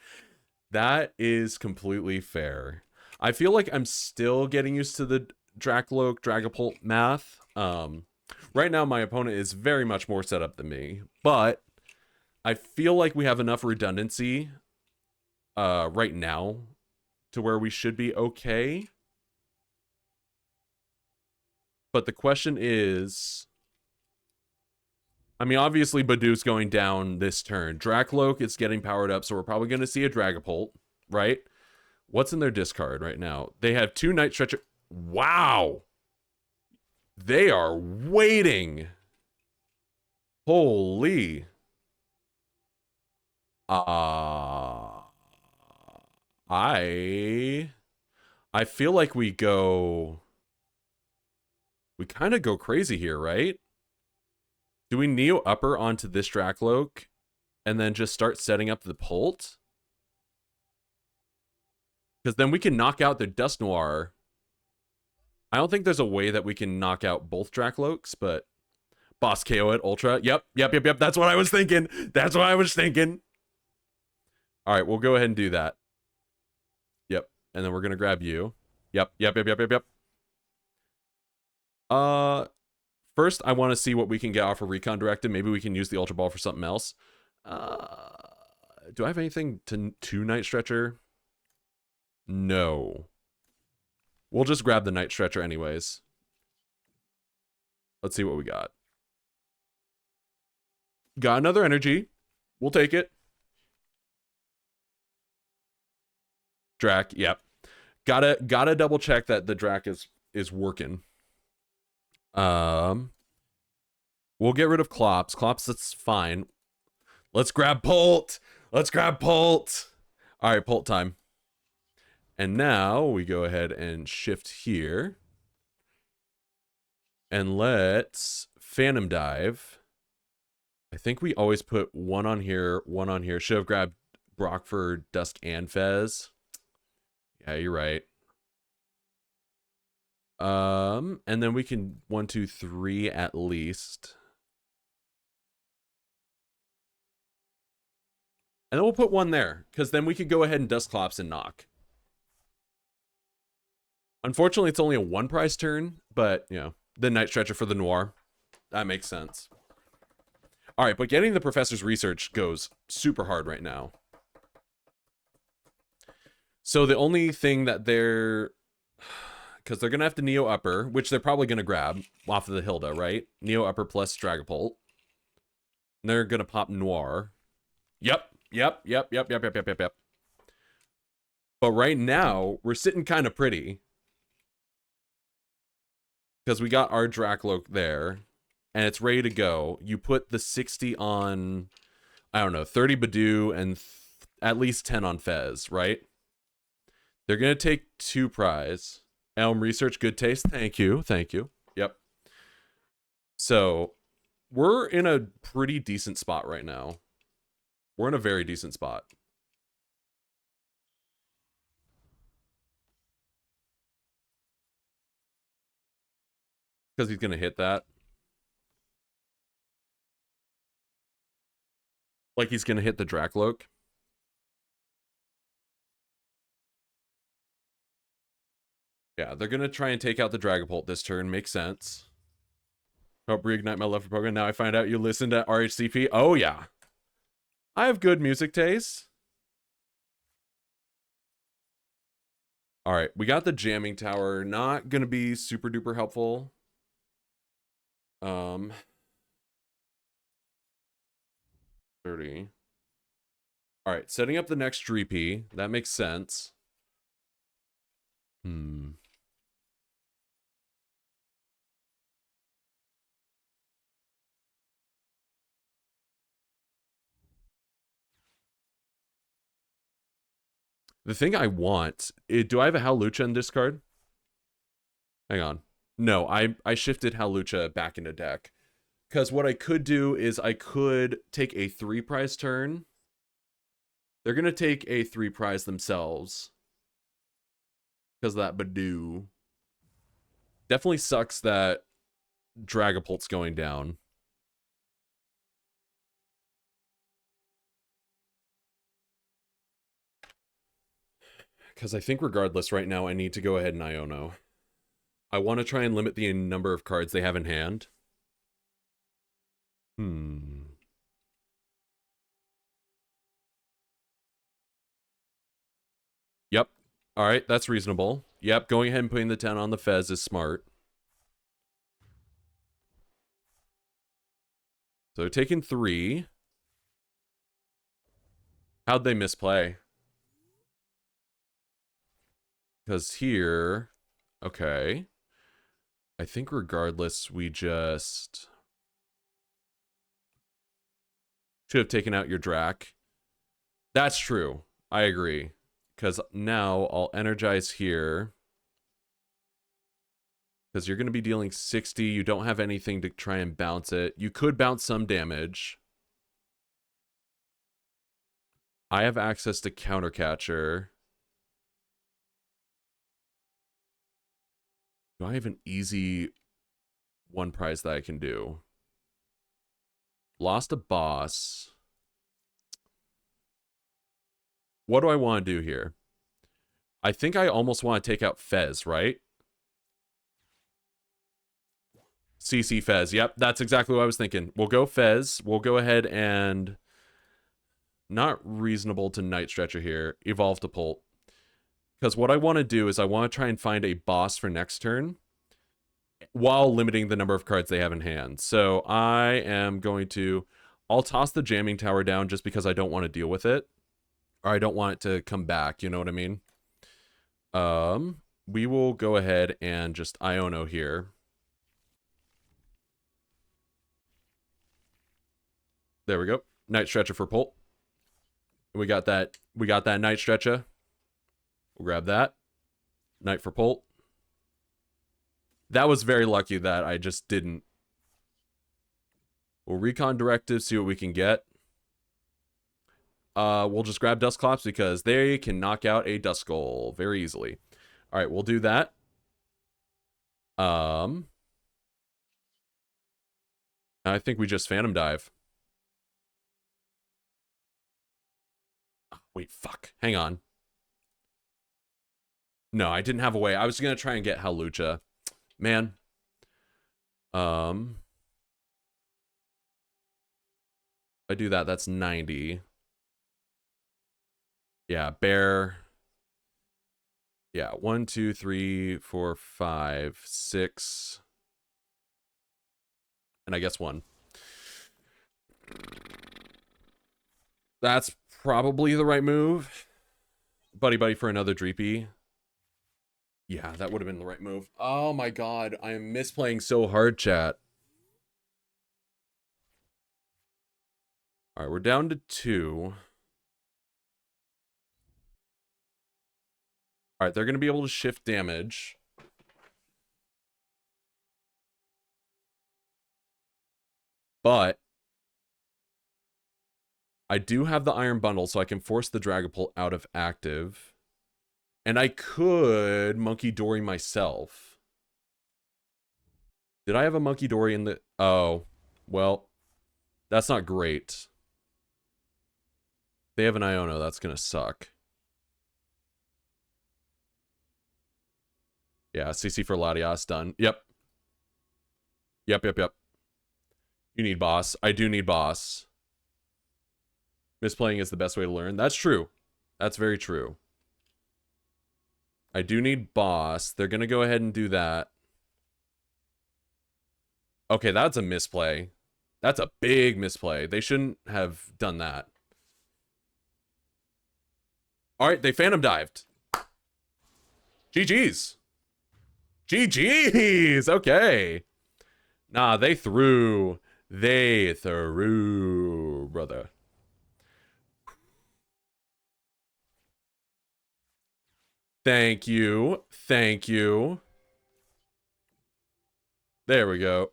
That is completely fair. I feel like I'm still getting used to the Dracloak, Dragapult math. Right now, my opponent is very much more set up than me, but I feel like we have enough redundancy right now to where we should be okay. But the question is, I mean, obviously Badoo's going down this turn. Dracloak is getting powered up, so we're probably going to see a Dragapult, right? What's in their discard right now? They have 2 Night Stretcher. Wow! They are waiting. Holy. I feel like we kind of go crazy here, right? Do we Neo Upper onto this Dracloak and then just start setting up the Pult? Because then we can knock out the Dusk Noir. I don't think there's a way that we can knock out both Dracloaks, but boss KO at Ultra. Yep. That's what I was thinking. That's what I was thinking. All right, we'll go ahead and do that. Yep. And then we're going to grab you. Yep. First, I want to see what we can get off of Recon Directed. Maybe we can use the Ultra Ball for something else. Do I have anything to Night Stretcher? No. We'll just grab the Night Stretcher anyways. Let's see what we got. Got another energy. We'll take it. Drac, yep. Gotta double check that the Drac is working. We'll get rid of Klops. Klops, that's fine. Let's grab Pult. Let's grab Pult. All right, Pult time. And now we go ahead and shift here. And let's Phantom Dive. I think we always put one on here, one on here. Should have grabbed Brock for Dusk and Fez. Yeah, you're right. And then we can 1, 2, 3 at least. And then we'll put one there, because then we could go ahead and Dusclops and knock. Unfortunately, it's only a 1 prize turn, but, you know, the Night Stretcher for the Noir. That makes sense. All right, but getting the Professor's research goes super hard right now. So the only thing that they're... Because they're going to have to Neo Upper, which they're probably going to grab off of the Hilda, right? Neo Upper plus Dragapult. And they're going to pop Noir. Yep. But right now, we're sitting kind of pretty. Because we got our Dracloak there. And it's ready to go. You put the 60 on, I don't know, 30 Badoo and at least 10 on Fez, right? They're going to take 2 prize. Elm Research, good taste. Thank you. Yep. So, we're in a pretty decent spot right now. We're in a very decent spot. Because he's going to hit that. Like he's going to hit the Dracloak. Yeah, they're going to try and take out the Dragapult this turn. Makes sense. Help reignite my love for Pokemon. Now I find out you listen to RHCP. Oh, yeah. I have good music taste. All right, we got the jamming tower. Not going to be super duper helpful. 30. All right, setting up the next Dreepy. That makes sense. The thing I want... do I have a Hawlucha in this card? Hang on. No, I shifted Hawlucha back into deck. Because what I could do is I could take a 3-prize turn. They're going to take a 3-prize themselves. Because of that Badoo. Definitely sucks that Dragapult's going down. Because I think regardless right now I need to go ahead and Iono. I want to try and limit the number of cards they have in hand. Yep. All right, that's reasonable. Yep, going ahead and putting the 10 on the Fez is smart. So taking 3. How'd they misplay? Because here... Okay. I think regardless, we just... should have taken out your Drac. That's true. I agree. Because now I'll energize here. Because you're going to be dealing 60. You don't have anything to try and bounce it. You could bounce some damage. I have access to Countercatcher. Do I have an easy 1-prize that I can do? Lost a boss. What do I want to do here? I think I almost want to take out Fez, right? CC Fez. Yep, that's exactly what I was thinking. We'll go Fez. We'll go ahead and... not reasonable to Night Stretcher here. Evolve to Pult. Because what I want to do is I want to try and find a boss for next turn while limiting the number of cards they have in hand. So I am going to... I'll toss the Jamming Tower down just because I don't want to deal with it. Or I don't want it to come back, you know what I mean? We will go ahead and just Iono here. There we go. Night Stretcher for Pult. We got that Night Stretcher. We'll grab that. Night for Pult. That was very lucky that I just didn't. We'll Recon Directive, see what we can get. We'll just grab Dusclops because they can knock out a Duskull very easily. All right, we'll do that. I think we just Phantom Dive. Oh, wait, fuck. Hang on. No, I didn't have a way. I was going to try and get Hawlucha. Man. If I do that, that's 90. Yeah, bear. Yeah, 1, 2, 3, 4, 5, 6. And I guess 1. That's probably the right move. Buddy for another Dreepy. Yeah, that would have been the right move. Oh my god, I am misplaying so hard, chat. Alright, we're down to 2. Alright, they're going to be able to shift damage. But I do have the Iron Bundle, so I can force the Dragapult out of active. And I could Monkey Dory myself. Did I have a Monkey Dory in the... Oh, well, that's not great. They have an Iono. That's going to suck. Yeah, CC for Latias, done. Yep. Yep. You need boss. I do need boss. Misplaying is the best way to learn. That's true. That's very true. I do need boss. They're going to go ahead and do that. Okay, that's a misplay. That's a big misplay. They shouldn't have done that. All right, they Phantom dived. GG's. GG's. Okay. Nah, they threw. They threw, brother. Thank you. Thank you. There we go.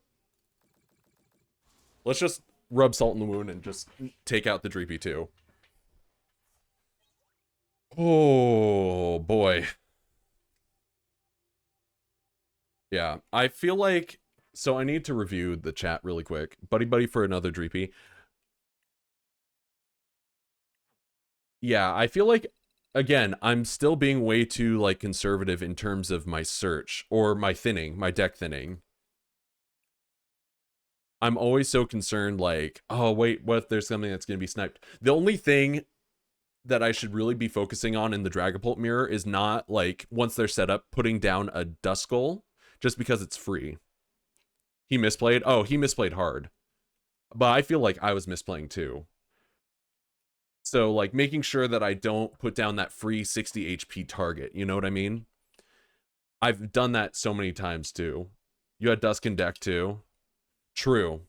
Let's just rub salt in the wound and just take out the Dreepy too. Oh, boy. Yeah, I feel like... So I need to review the chat really quick. Buddy for another Dreepy. Yeah, I feel like, again, I'm still being way too, like, conservative in terms of my search. Or my thinning, my deck thinning. I'm always so concerned, like, oh, wait, what if there's something that's going to be sniped? The only thing that I should really be focusing on in the Dragapult mirror is not, like, once they're set up, putting down a Duskull, just because it's free. He misplayed? Oh, he misplayed hard. But I feel like I was misplaying too. So, like, making sure that I don't put down that free 60 HP target, you know what I mean? I've done that so many times too. You had Dusk in deck too. True.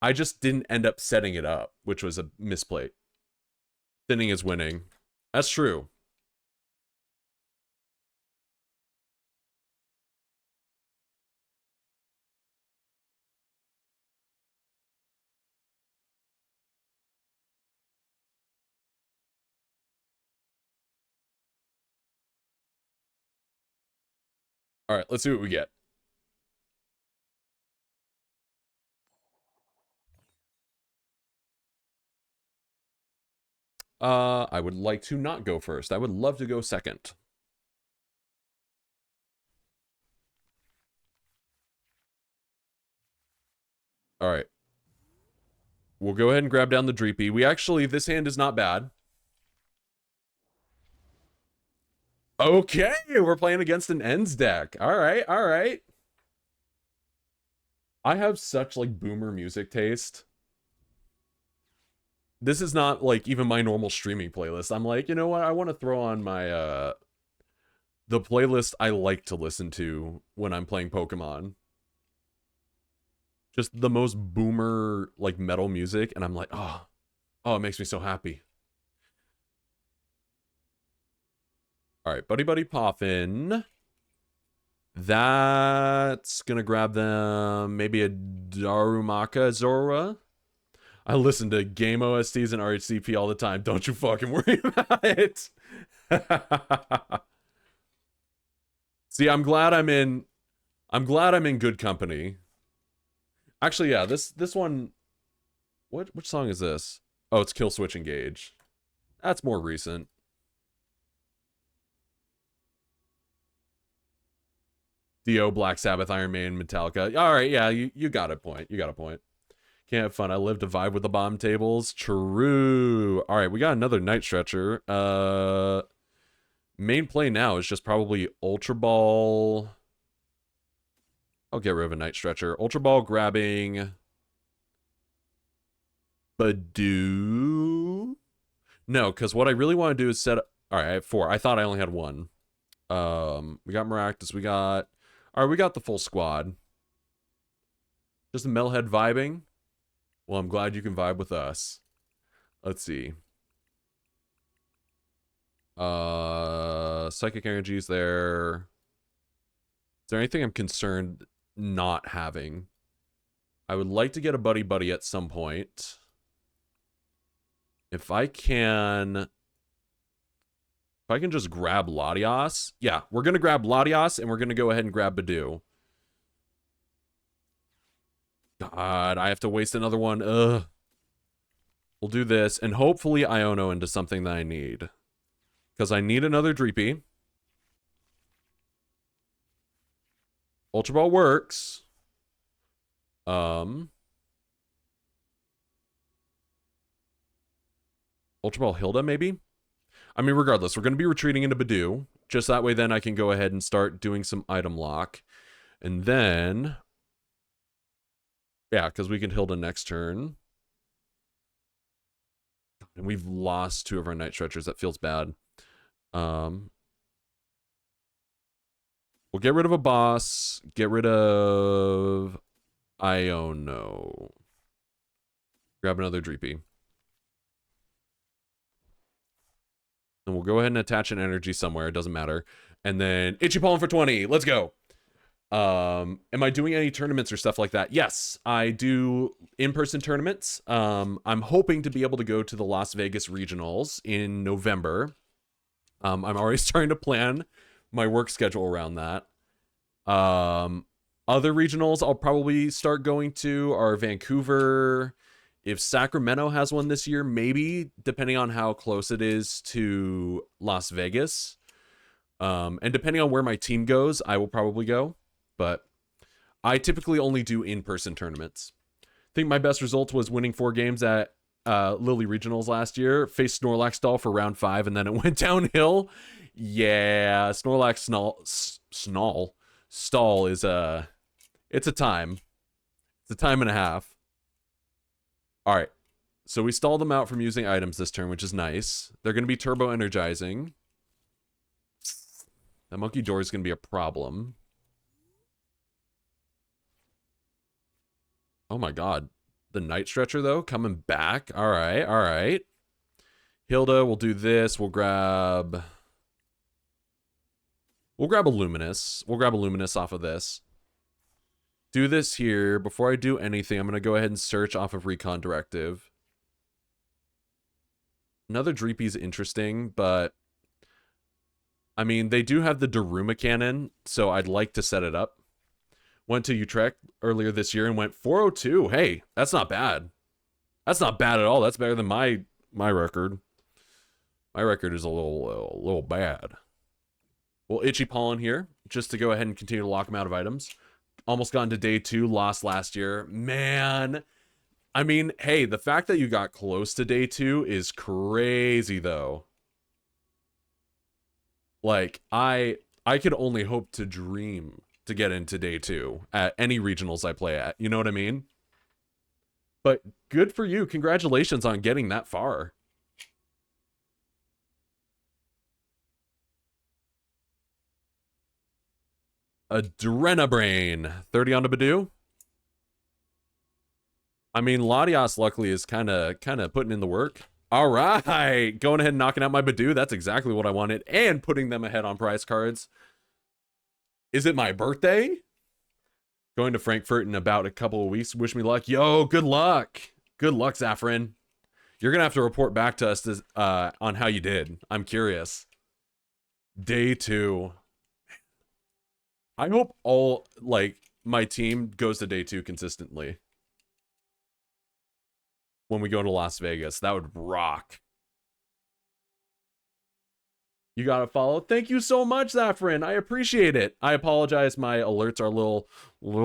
I just didn't end up setting it up, which was a misplay. Thinning is winning. That's true. All right, let's see what we get. I would like to not go first. I would love to go second. All right. We'll go ahead and grab down the Dreepy. We actually, this hand is not bad. Okay, we're playing against an ends deck. All right. I have such, like, boomer music taste. This is not, like, even my normal streaming playlist. I'm like, you know what? I want to throw on my, the playlist I like to listen to when I'm playing Pokemon. Just the most boomer, like, metal music. And I'm like, oh, it makes me so happy. All right, Buddy Poffin. That's gonna grab them maybe a Darumaka Zora. I listen to game OSTs and RHCP all the time. Don't you fucking worry about it. See, I'm glad I'm in good company. Actually, yeah, this one, which song is this? Oh, it's Kill Switch Engage. That's more recent. Dio, Black Sabbath, Iron Maiden, Metallica. All right, yeah, you got a point. You got a point. Can't have fun. I live to vibe with the bomb tables. True. All right, we got another Night Stretcher. Main play now is just probably Ultra Ball. I'll get rid of a Night Stretcher. Ultra Ball grabbing Badoo. No, because what I really want to do is set up. All right, I have 4. I thought I only had 1. We got Maractus. We got. All right, we got the full squad. Just a Metalhead vibing. Well, I'm glad you can vibe with us. Let's see. Psychic Energy's there. Is there anything I'm concerned not having? I would like to get a Buddy at some point. If I can just grab Latias. Yeah, we're going to grab Latias and we're going to go ahead and grab Badoo. God, I have to waste another one. Ugh. We'll do this, and hopefully Iono into something that I need. Because I need another Dreepy. Ultra Ball works. Ultra Ball Hilda, maybe? I mean, regardless, we're going to be retreating into Badoo. Just that way, then I can go ahead and start doing some item lock. And then... yeah, because we can Hilda next turn. And we've lost 2 of our Night Stretchers. That feels bad. We'll get rid of a boss. Get rid of... Iono. Grab another Dreepy. And we'll go ahead and attach an energy somewhere. It doesn't matter. And then Itchy Pollen for 20. Let's go. Am I doing any tournaments or stuff like that? Yes, I do in-person tournaments. I'm hoping to be able to go to the Las Vegas regionals in November. I'm already starting to plan my work schedule around that. Other regionals I'll probably start going to are Vancouver. If Sacramento has one this year, maybe, depending on how close it is to Las Vegas. And depending on where my team goes, I will probably go. But I typically only do in-person tournaments. I think my best result was winning 4 games at Lily Regionals last year. Faced Snorlax Stall for round 5, and then it went downhill. Yeah, Snorlax Stall is it's a time. It's a time and a half. All right. So we stalled them out from using items this turn, which is nice. They're going to be turbo energizing. That monkey door is going to be a problem. Oh my god. The Night Stretcher, though, coming back. All right, all right. Hilda, we'll do this. We'll grab a Luminous. We'll grab a Luminous off of this. Do this here. Before I do anything, I'm going to go ahead and search off of Recon Directive. Another Dreepy is interesting, but... I mean, they do have the Daruma cannon, so I'd like to set it up. Went to Utrecht earlier this year and went 402. Hey, that's not bad. That's not bad at all. That's better than my record. My record is a little bad. Well, Itchy Pollen here, just to go ahead and continue to lock them out of items. Almost got into day 2, lost last year. Man, I mean, hey, the fact that you got close to day 2 is crazy, though. Like, I could only hope to dream to get into day 2 at any regionals I play at. You know what I mean? But good for you. Congratulations on getting that far. Adrenabrain. 30 on the Badoo. I mean, Latias luckily is kind of putting in the work. All right. Going ahead and knocking out my Badoo. That's exactly what I wanted. And putting them ahead on prize cards. Is it my birthday? Going to Frankfurt in about a couple of weeks. Wish me luck. Yo, good luck. Good luck, Zafrin. You're going to have to report back to us on how you did. I'm curious. Day 2. I hope all, like, my team goes to day 2 consistently. When we go to Las Vegas. That would rock. You gotta follow. Thank you so much, Zafrin. I appreciate it. I apologize. My alerts are a little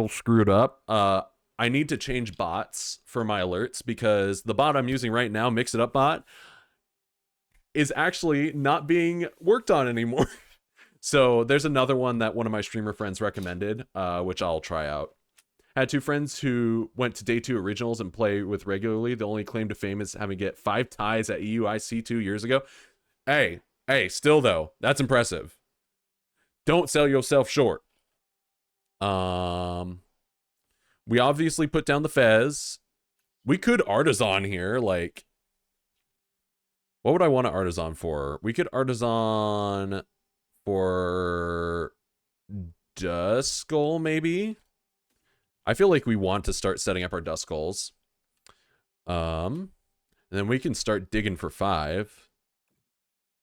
screwed up. I need to change bots for my alerts because the bot I'm using right now, Mix It Up bot, is actually not being worked on anymore. So there's another one that one of my streamer friends recommended, which I'll try out. Had 2 friends who went to day 2 at regionals and play with regularly. The only claim to fame is having get 5 ties at EUIC 2 years ago. Hey, still though, that's impressive. Don't sell yourself short. We obviously put down the Fez. We could Artisan here, like... What would I want to Artisan for? We could Artisan for Duskull, maybe? I feel like we want to start setting up our Duskulls. And then we can start digging for 5.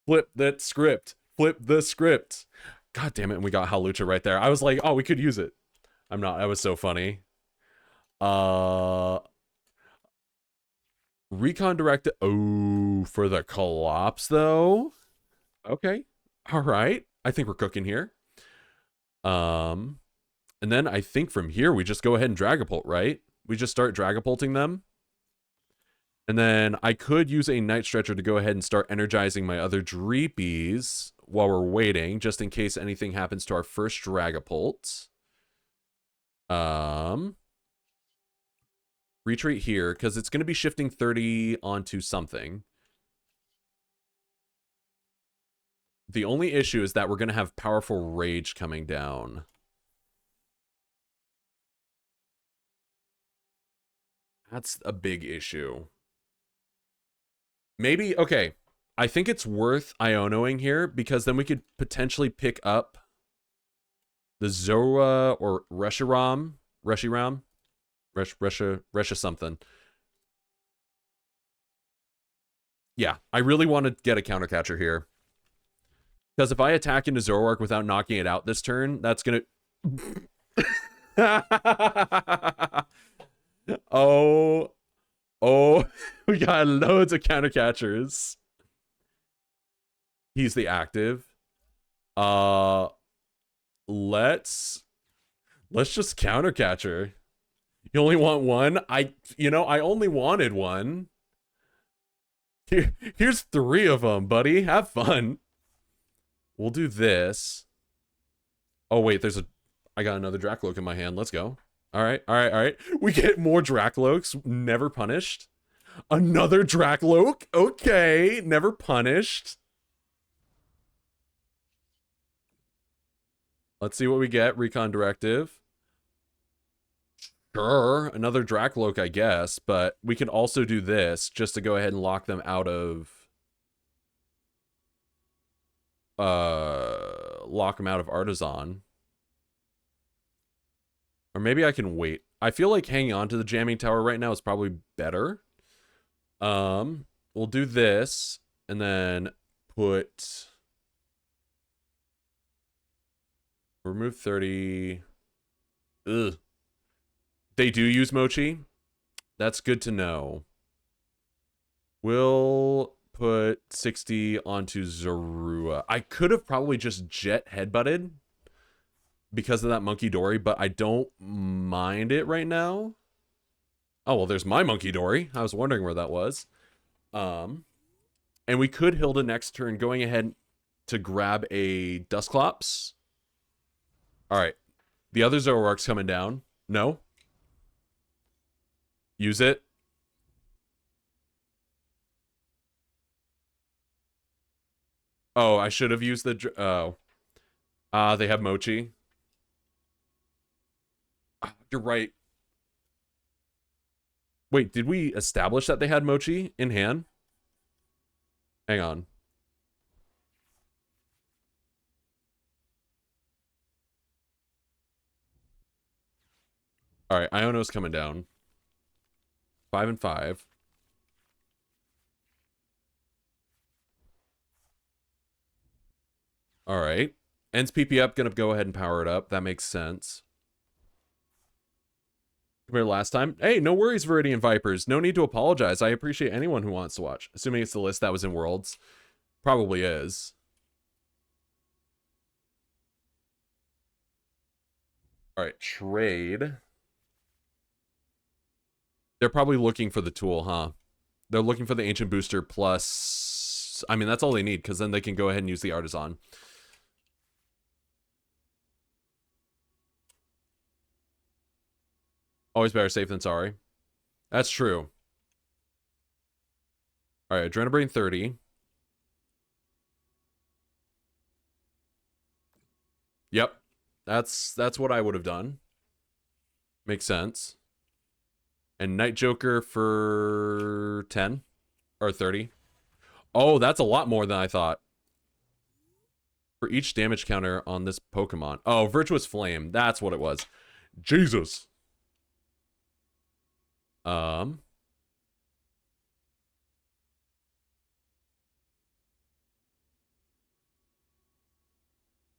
Flip that script. Flip the script. God damn it, and we got Halucha right there. I was like, oh, we could use it. I'm not. That was so funny. Uh, Recon Direct. Oh, for the Clops, though. Okay. All right. I think we're cooking here. And then I think from here, we just go ahead and Dragapult, right? We just start Dragapulting them. And then I could use a Night Stretcher to go ahead and start energizing my other Dreepies while we're waiting, just in case anything happens to our first Dragapult. Retreat here, because it's going to be shifting 30 onto something. The only issue is that we're going to have powerful Rage coming down. That's a big issue. Maybe, okay. I think it's worth Ionoing here, because then we could potentially pick up the Zora or Reshiram. Resha something. Yeah, I really want to get a counter catcher here. Because if I attack into Zoroark without knocking it out this turn, that's gonna... oh, we got loads of counter catchers. He's the active. Let's just counter catcher. You only want one? I only wanted one. Here's 3 of them, buddy. Have fun. We'll do this. Oh, wait, I got another Dracloak in my hand. Let's go. All right. We get more Dracloaks. Never punished. Another Dracloak. Okay, never punished. Let's see what we get. Recon Directive. Sure, another Dracloak, I guess, but we can also do this just to go ahead and lock them out of... lock them out of Artisan. Or maybe I can wait. I feel like hanging on to the Jamming Tower right now is probably better. We'll do this, and then put... remove 30... Ugh. They do use Mochi. That's good to know. We'll put 60 onto Zorua. I could have probably just Jet Headbutted because of that Monkey Dory, but I don't mind it right now. Oh, well, there's my Monkey Dory. I was wondering where that was. And we could Hilda next turn, going ahead to grab a Dusclops. All right. The other Zoroark's coming down. No? Use it. Oh, I should have used the... oh. They have Mochi. You're right. Wait, did we establish that they had Mochi in hand? Hang on. All right, Iono's coming down. 5 and 5. All right. Ends PP up, gonna go ahead and power it up. That makes sense. Compared to last time. Hey, no worries, Viridian Vipers. No need to apologize. I appreciate anyone who wants to watch. Assuming it's the list that was in Worlds. Probably is. All right, trade. They're probably looking for the tool, huh? They're looking for the Ancient Booster plus... I mean, that's all they need, because then they can go ahead and use the Artisan. Always better safe than sorry. That's true. All right, Adrenabrain 30. Yep. That's what I would have done. Makes sense. And Night Joker for 10 or 30. Oh, that's a lot more than I thought. For each damage counter on this Pokemon. Oh, Virtuous Flame. That's what it was. Jesus. All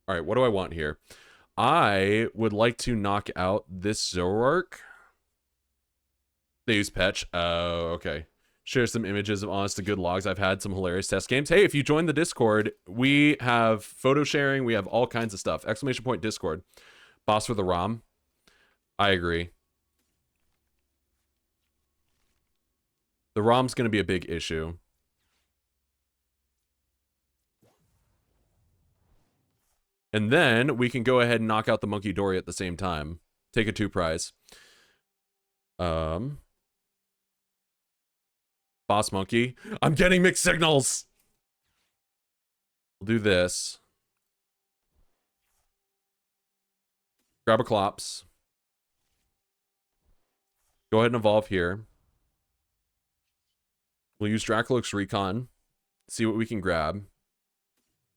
right, what do I want here? I would like to knock out this Zoroark. They use Petch. Oh, okay. Share some images of honest to good logs. I've had some hilarious test games. Hey, if you join the Discord, we have photo sharing. We have all kinds of stuff. Exclamation point Discord. Boss for the ROM. I agree. The ROM's going to be a big issue. And then we can go ahead and knock out the Monkey Dory at the same time. Take a 2 prize. Boss Monkey. I'm getting mixed signals. We'll do this. Grab a Clops. Go ahead and evolve here. We'll use Dracolook's Recon. See what we can grab.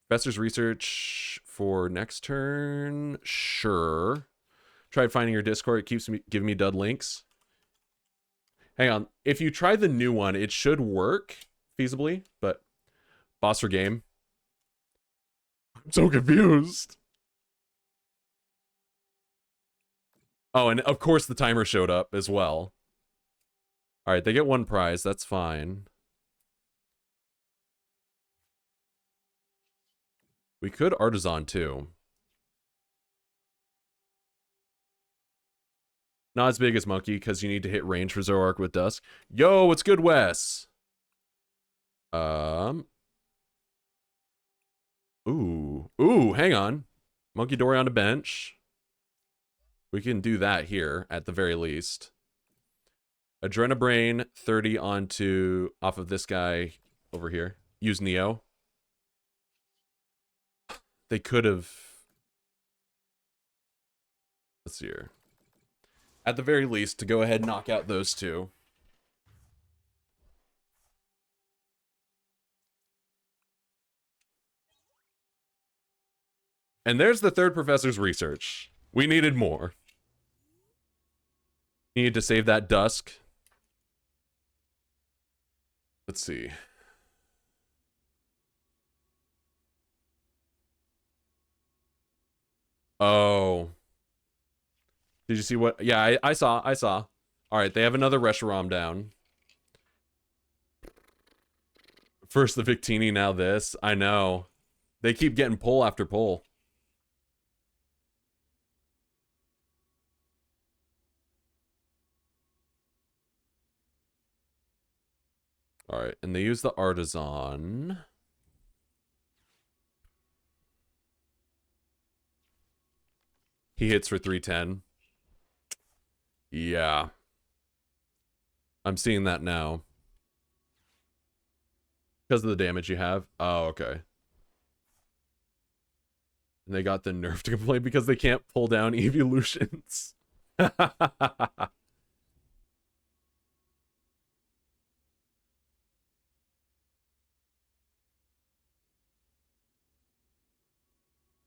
Professor's Research for next turn. Sure. Tried finding your Discord. It keeps giving me dud links. Hang on. If you try the new one, it should work feasibly, but boss or game. I'm so confused. Oh, and of course the timer showed up as well. All right, they get 1 prize. That's fine. We could Artisan too. Not as big as Monkey, because you need to hit range for Zoroark with Dusk. Yo, what's good, Wes? Ooh, hang on. Monkey Dory on the bench. We can do that here, at the very least. Adrenabrain, 30 off of this guy over here. Use Neo. They could have... Let's see here. At the very least, to go ahead and knock out those two. And there's the third professor's research. We needed more. Needed to save that Dusk. Let's see. Oh. Did you see what? Yeah, I saw. All right, they have another Reshiram down. First the Victini, now this. I know. They keep getting pull after pull. All right, and they use the Artisan. He hits for 310. Yeah. I'm seeing that now. Because of the damage you have? Oh, okay. And they got the nerf to complain because they can't pull down evolutions.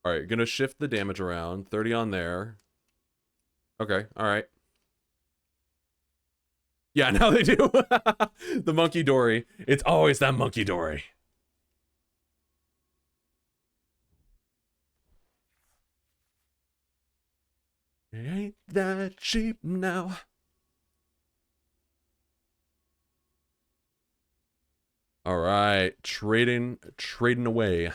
Alright, gonna shift the damage around. 30 on there. Okay, alright. Yeah, now they do. The Monkey Dory. It's always that Monkey Dory. Ain't that cheap now? Alright, trading away.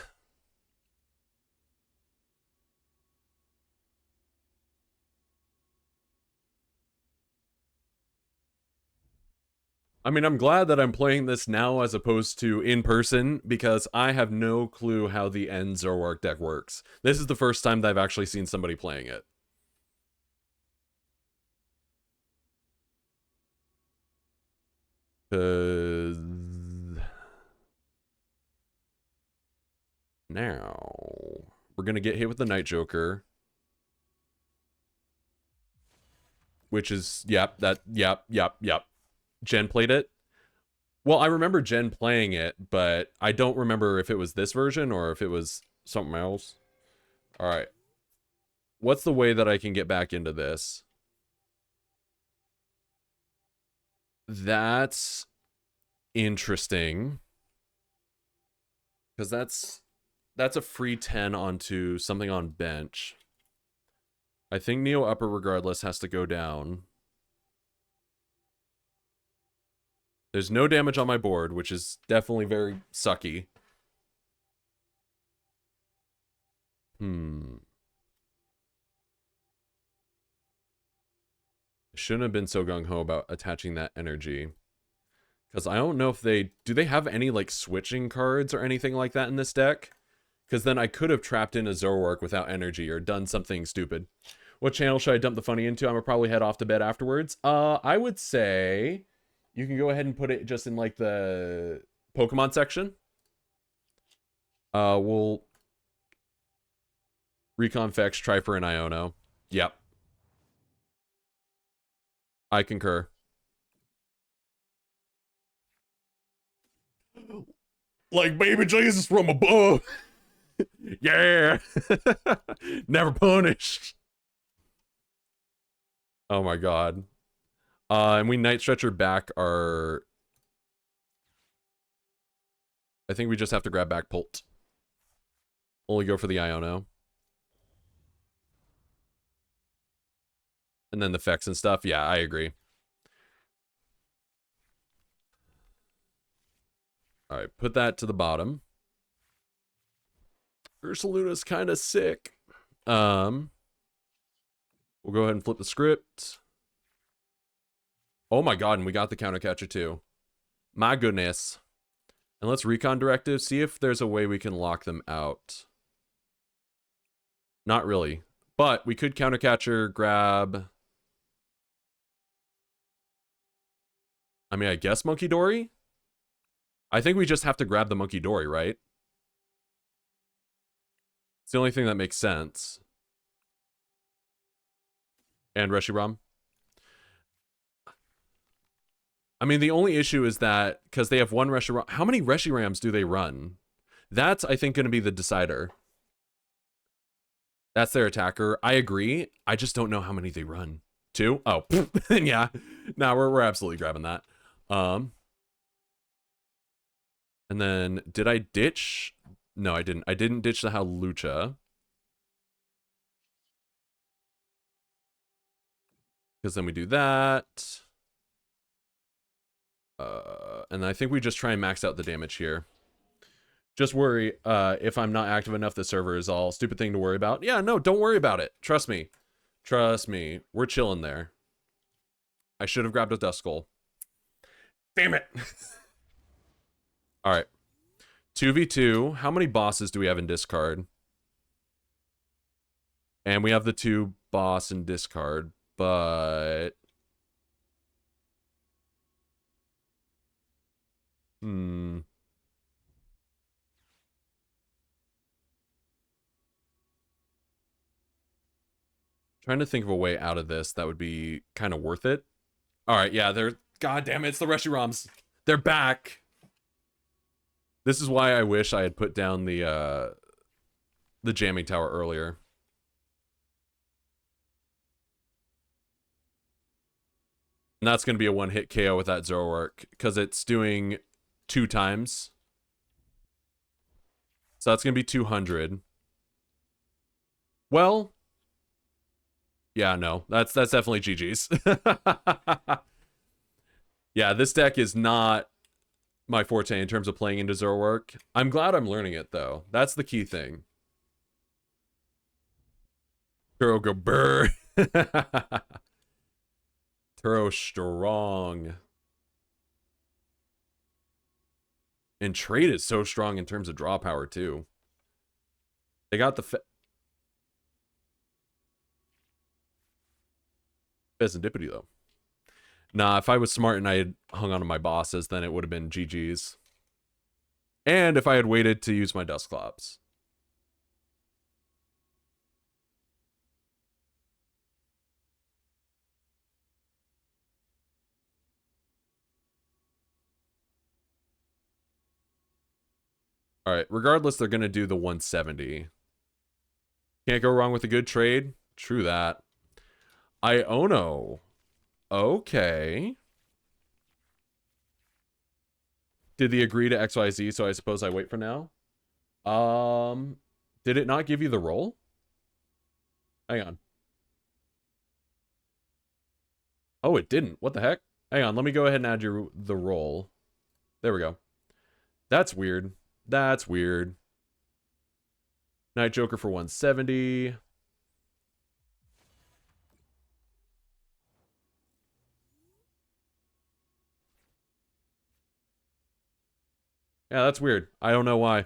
I mean, I'm glad that I'm playing this now as opposed to in person, because I have no clue how the end Zoroark deck works. This is the first time that I've actually seen somebody playing it. Now, we're gonna get hit with the Night Joker. Which is, yep. Jen played it. Well, I remember Jen playing it, but I don't remember if it was this version or if it was something else. All right. What's the way that I can get back into this? That's interesting. Because that's a free 10 onto something on bench. I think Neo Upper regardless has to go down. There's no damage on my board, which is definitely very sucky. I shouldn't have been so gung-ho about attaching that energy. Because I don't know if do they have any, like, switching cards or anything like that in this deck? Because then I could have trapped in a Zoroark without energy or done something stupid. What channel should I dump the funny into? I'm gonna probably head off to bed afterwards. I would say you can go ahead and put it just in, like, the Pokemon section. We'll Recon Fex, Trifer, and Iono. Yep. I concur. Like baby Jesus from above. Yeah. Never punished. Oh my god. And we Night Stretcher back our... I think we just have to grab back Pult. Only go for the Iono. And then the Fex and stuff. Yeah, I agree. Alright, put that to the bottom. Ursaluna's kind of sick. We'll go ahead and flip the script. Oh my god, and we got the counter catcher too. My goodness. And let's recon directive, see if there's a way we can lock them out. Not really. But we could counter catcher, grab... I mean, I guess Monkey Dory? I think we just have to grab the Monkey Dory, right? It's the only thing that makes sense. And Reshiram. I mean, the only issue is that, because they have one Reshiram... How many Reshirams do they run? That's, I think, going to be the decider. That's their attacker. I agree. I just don't know how many they run. 2? Oh, yeah. Nah, we're absolutely grabbing that. And then, did I ditch? No, I didn't. I didn't ditch the Hawlucha. Because then we do that. And I think we just try and max out the damage here. Just worry, if I'm not active enough, the server is all stupid thing to worry about. Yeah, no, don't worry about it. Trust me. Trust me. We're chilling there. I should have grabbed a Duskull. Damn it. Alright. 2v2. How many bosses do we have in discard? And we have the 2 boss in discard, but... Trying to think of a way out of this that would be kind of worth it. Alright, yeah, they're... God damn it, it's the Reshirams. They're back. This is why I wish I had put down the jamming tower earlier. And that's going to be a one-hit KO with that Zoroark, because it's doing 2 times. So that's going to be 200. Well... Yeah, no. That's definitely GG's. Yeah, this deck is not my forte in terms of playing into Zoroark. I'm glad I'm learning it, though. That's the key thing. Turo go brr. Turo strong. And trade is so strong in terms of draw power, too. They got the... Serendipity, though. Nah, if I was smart and I had hung on to my bosses, then it would have been GG's. And if I had waited to use my Dusclops. Alright, regardless, they're going to do the 170. Can't go wrong with a good trade. True that. Iono. Okay. Did he agree to XYZ, so I suppose I wait for now? Did it not give you the roll? Hang on. Oh, it didn't. What the heck? Hang on, let me go ahead and add the roll. There we go. That's weird. That's weird. Night Joker for 170. Yeah, that's weird. I don't know why.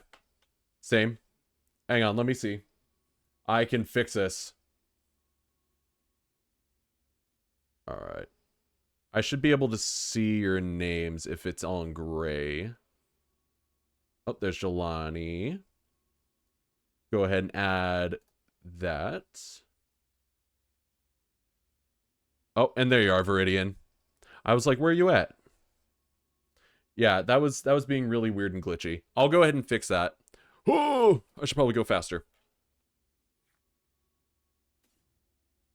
Same. Hang on, let me see. I can fix this. Alright. I should be able to see your names if it's on gray. Oh, there's Jelani. Go ahead and add that. Oh, and there you are, Viridian. I was like, where are you at? Yeah, that was being really weird and glitchy. I'll go ahead and fix that. Oh, I should probably go faster.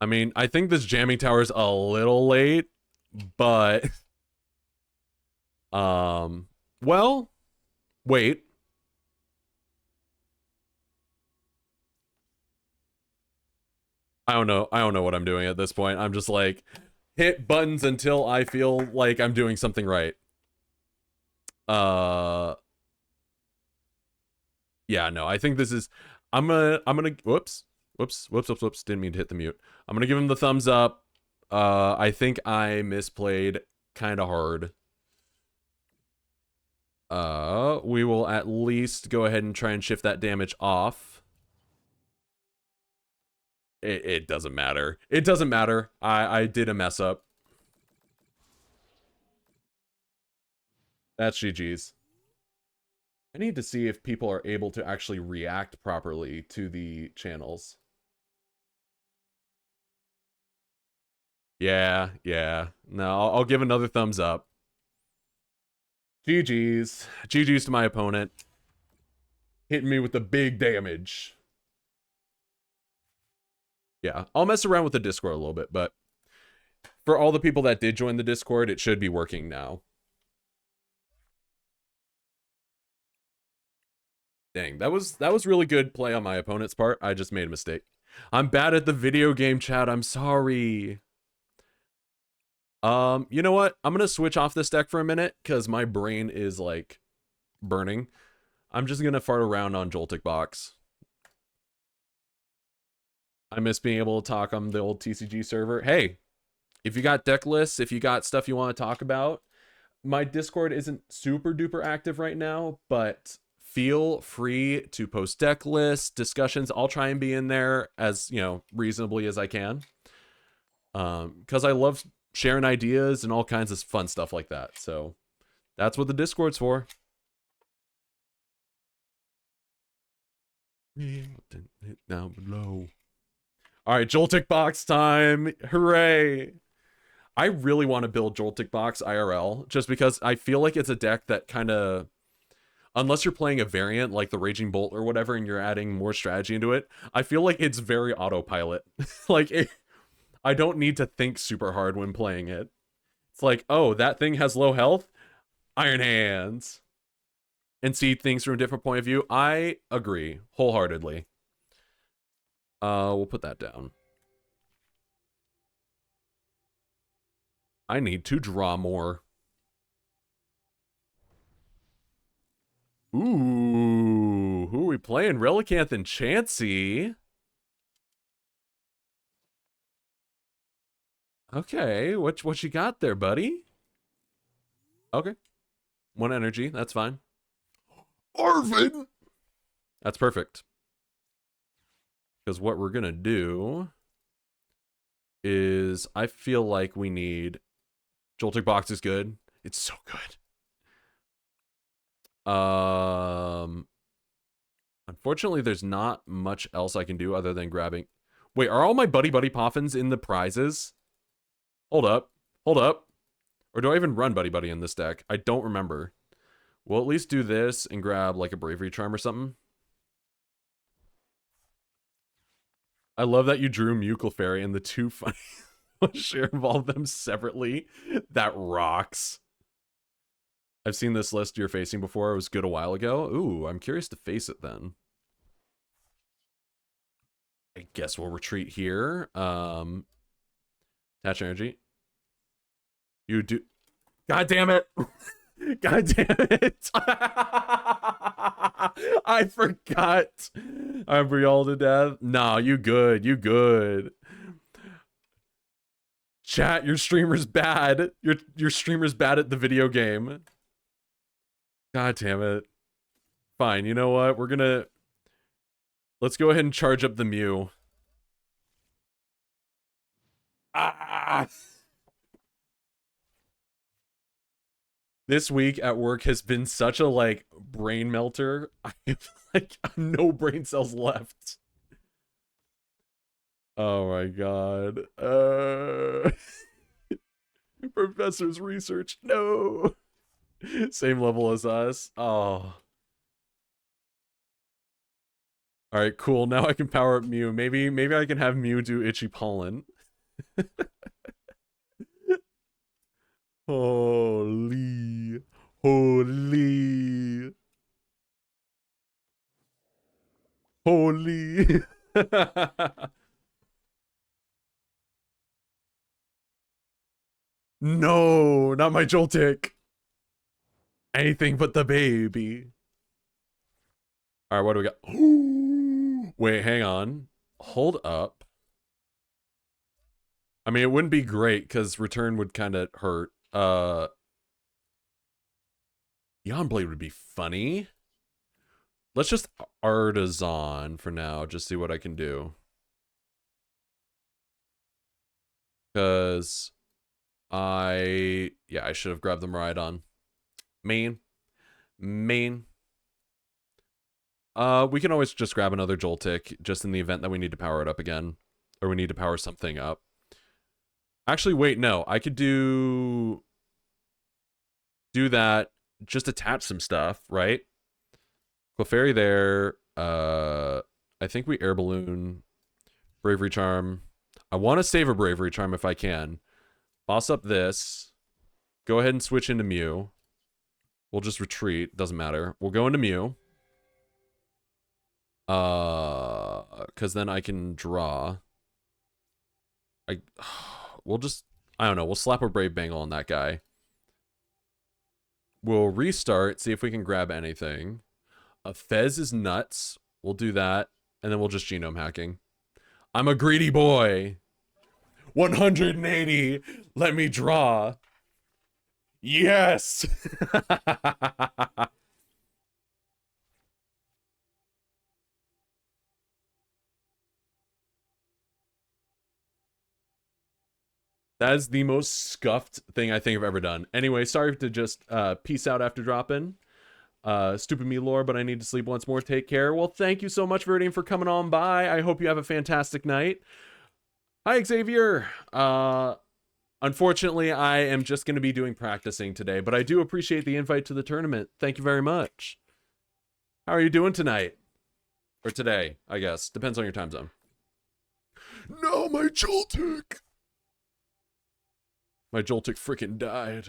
I mean, I think this jamming tower is a little late, but well, wait. I don't know. I don't know what I'm doing at this point. I'm just like hit buttons until I feel like I'm doing something right. Yeah, no. I think this is I'm gonna whoops. Didn't mean to hit the mute. I'm gonna give him the thumbs up. I think I misplayed kind of hard. We will at least go ahead and try and shift that damage off. It doesn't matter. It doesn't matter. I did a mess up. That's GG's. I need to see if people are able to actually react properly to the channels. Yeah, yeah. No, I'll give another thumbs up. GG's. GG's to my opponent. Hitting me with the big damage. Yeah, I'll mess around with the Discord a little bit, but for all the people that did join the Discord, it should be working now. Dang, that was really good play on my opponent's part. I just made a mistake. I'm bad at the video game chat. I'm sorry. You know what? I'm gonna switch off this deck for a minute because my brain is like burning. I'm just gonna fart around on Joltik Box. I miss being able to talk on the old TCG server. Hey, if you got deck lists, if you got stuff you want to talk about, my Discord isn't super duper active right now, but feel free to post deck lists, discussions. I'll try and be in there as, you know, reasonably as I can. Because I love sharing ideas and all kinds of fun stuff like that. So that's what the Discord's for. Down below. All right, Joltik Box time. Hooray. I really want to build Joltik Box IRL just because I feel like it's a deck that kind of, unless you're playing a variant like the Raging Bolt or whatever and you're adding more strategy into it, I feel like it's very autopilot. Like, I don't need to think super hard when playing it. It's like, oh, that thing has low health? Iron Hands. And see things from a different point of view. I agree wholeheartedly. We'll put that down. I need to draw more. Ooh, who are we playing? Relicanth and Chansey. Okay, what you got there, buddy? Okay. One energy, that's fine. Arvin! That's perfect. Because what we're gonna do is I feel like we need Joltik Box is good. It's so good. Unfortunately, there's not much else I can do other than grabbing. Wait, are all my Buddy Poffins in the prizes? Hold up. Hold up. Or do I even run Buddy in this deck? I don't remember. We'll at least do this and grab like a Bravery Charm or something. I love that you drew Mucal Fairy and the two funny share involve them separately. That rocks. I've seen this list you're facing before. It was good a while ago. Ooh, I'm curious to face it then. I guess we'll retreat here. Attach energy. You do. God damn it. God damn it. I forgot. I'm Brielle to death. Nah, you good. You good. Chat, your streamer's bad. Your streamer's bad at the video game. God damn it. Fine, you know what? Let's go ahead and charge up the Mew. Ah! This week at work has been such a, like, brain melter. I have, like, no brain cells left. Oh my god. Professor's research. No. Same level as us. Oh. Alright, cool. Now I can power up Mew. Maybe I can have Mew do itchy pollen. Holy. Holy. Holy. No, not my Joltik. Anything but the baby. Alright, what do we got? Wait, hang on. Hold up. I mean, it wouldn't be great because return would kind of hurt. Yawnblade would be funny. Let's just Artisan for now. Just see what I can do. Because I should have grabbed them right on. Main. We can always just grab another Joltik just in the event that we need to power it up again. Or we need to power something up. Actually, wait, no. I could do that. Just attach some stuff, right? Clefairy there. I think we Air Balloon. Bravery Charm. I want to save a Bravery Charm if I can. Boss up this. Go ahead and switch into Mew. We'll just retreat. Doesn't matter. We'll go into Mew. Because then I can draw. We'll just, I don't know. We'll slap a Brave Bangle on that guy. We'll restart, see if we can grab anything. A Fez is nuts. We'll do that. And then we'll just genome hacking. I'm a greedy boy. 180. Let me draw. Yes. That is the most scuffed thing I think I've ever done. Anyway, sorry to just peace out after dropping. Stupid me lore, but I need to sleep once more. Take care. Well, thank you so much, Viridian, for coming on by. I hope you have a fantastic night. Hi, Xavier. Unfortunately, I am just going to be doing practicing today, but I do appreciate the invite to the tournament. Thank you very much. How are you doing tonight? Or today, I guess. Depends on your time zone. No, my Joltik! My Joltik freaking died.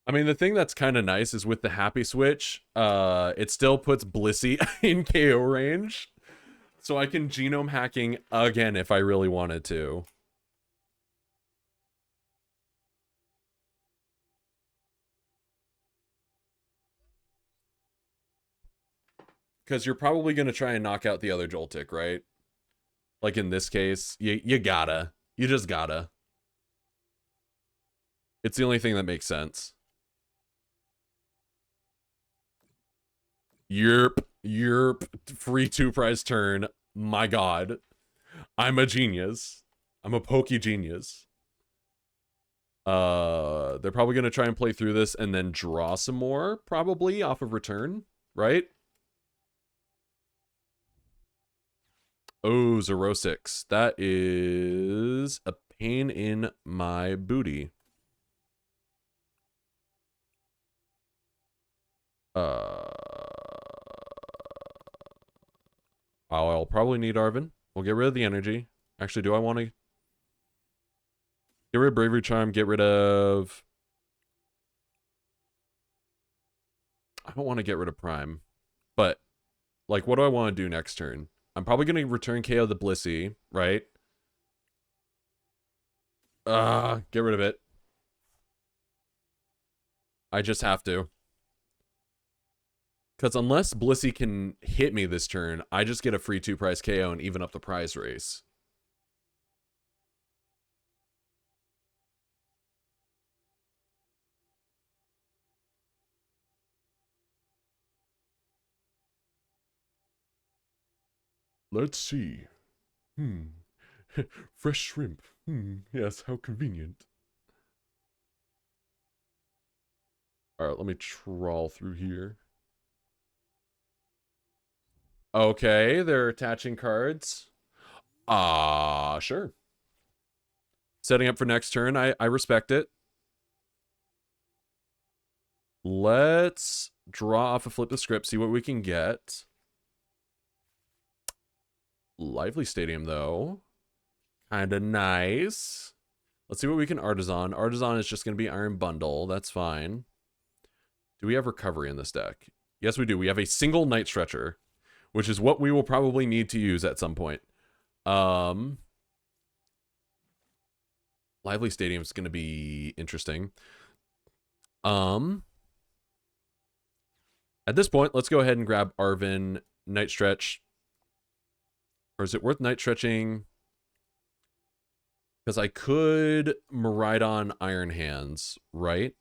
I mean, the thing that's kind of nice is with the happy switch, it still puts Blissey in KO range. So I can genome hacking again if I really wanted to. Because you're probably going to try and knock out the other Joltik, right? Like in this case, you gotta. You just gotta. It's the only thing that makes sense. Yerp. Free 2-prize turn. My god. I'm a genius. I'm a pokey genius. They're probably going to try and play through this and then draw some more, probably, off of return, right? Oh, Zerosix. That is a pain in my booty. I'll probably need Arven. We'll get rid of the energy. Actually, do I want to get rid of Bravery Charm? Get rid of... I don't want to get rid of Prime. But, like, what do I want to do next turn? I'm probably going to return KO the Blissey, right? Get rid of it. I just have to. Because unless Blissey can hit me this turn, I just get a free 2-price KO and even up the prize race. Let's see. Fresh shrimp. Yes, how convenient. Alright, let me trawl through here. Okay, they're attaching cards. Sure. Setting up for next turn. I respect it. Let's draw off a flip the script, see what we can get. Lively Stadium, though. Kinda nice. Let's see what we can Artisan. Artisan is just going to be Iron Bundle. That's fine. Do we have Recovery in this deck? Yes, we do. We have a single Night Stretcher, which is what we will probably need to use at some point. Lively Stadium is going to be interesting. At this point, let's go ahead and grab Arvin, Night Stretch. Or is it worth Night Stretching? Because I could Miraidon Iron Hands, right?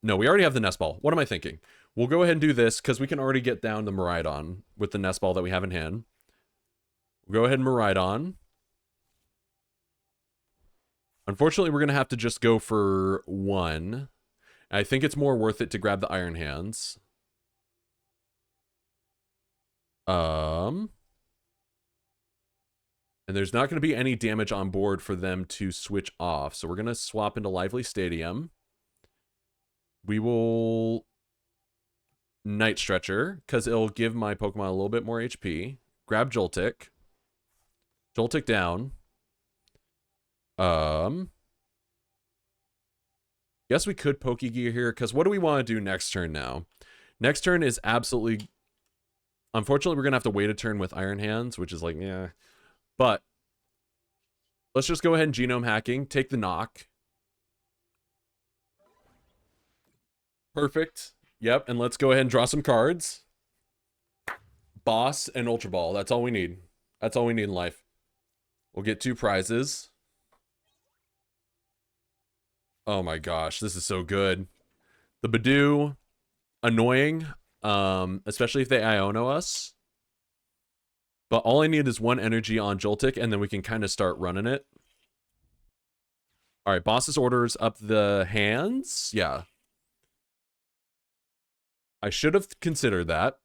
No, we already have the Nest Ball. What am I thinking? We'll go ahead and do this because we can already get down the Miraidon with the Nest Ball that we have in hand. We'll go ahead and Miraidon. Unfortunately, we're going to have to just go for one. I think it's more worth it to grab the Iron Hands. And there's not going to be any damage on board for them to switch off. So we're going to swap into Lively Stadium. We will Night Stretcher, because it'll give my Pokemon a little bit more HP. Grab Joltik. Joltik down. Guess we could Pokegear here, because what do we want to do next turn now? Next turn is absolutely... Unfortunately, we're going to have to wait a turn with Iron Hands, which is like, yeah... But let's just go ahead and genome hacking, take the knock. Perfect. Yep, and let's go ahead and draw some cards. Boss and Ultra Ball. That's all we need. That's all we need in life. We'll get 2 prizes. Oh my gosh, this is so good. The Badoo, annoying, especially if they Iono us. But all I need is 1 energy on Joltik, and then we can kind of start running it. All right, boss's orders up the hands. Yeah. I should have considered that.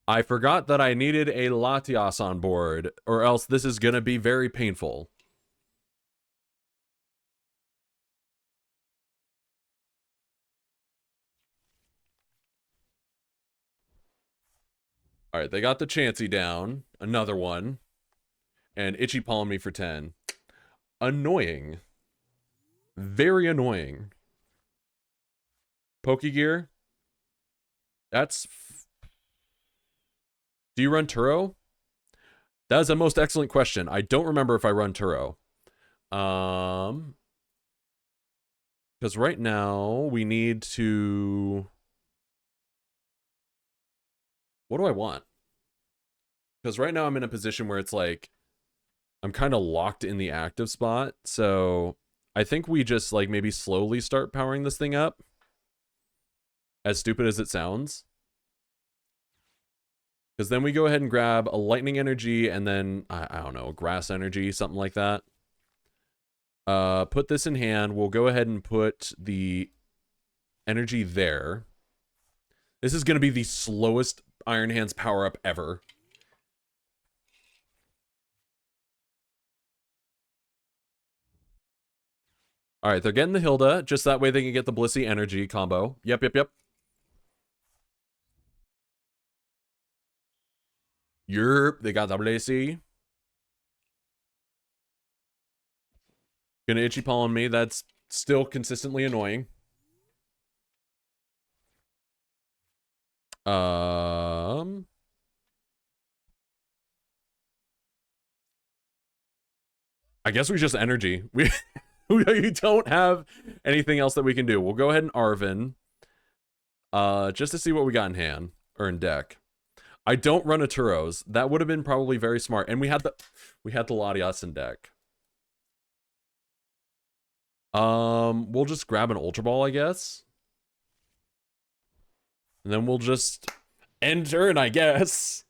I forgot that I needed a Latias on board, or else this is going to be very painful. All right, they got the Chansey down. Another one. And Itchy Palm me for 10. Annoying. Very annoying. Pokegear. That's... Do you run Turo? That is a most excellent question. I don't remember if I run Turo. Because right now, we need to... What do I want? Because right now I'm in a position where it's like... I'm kind of locked in the active spot. So I think we just like maybe slowly start powering this thing up. As stupid as it sounds. Because then we go ahead and grab a lightning energy and then, I don't know, grass energy, something like that. Put this in hand. We'll go ahead and put the energy there. This is going to be the slowest Iron Hands power up ever. All right, they're getting the Hilda. Just that way they can get the Blissey energy combo. Yep. Yerp, they got the Blissey. Gonna Itchy Paw on me. That's still consistently annoying. Um, I guess we just energy. We don't have anything else that we can do. We'll go ahead and Arvin. Just to see what we got in hand or in deck. I don't run a Turos. That would have been probably very smart. And we had the Latias in deck. We'll just grab an Ultra Ball, I guess. And then we'll just end turn, I guess.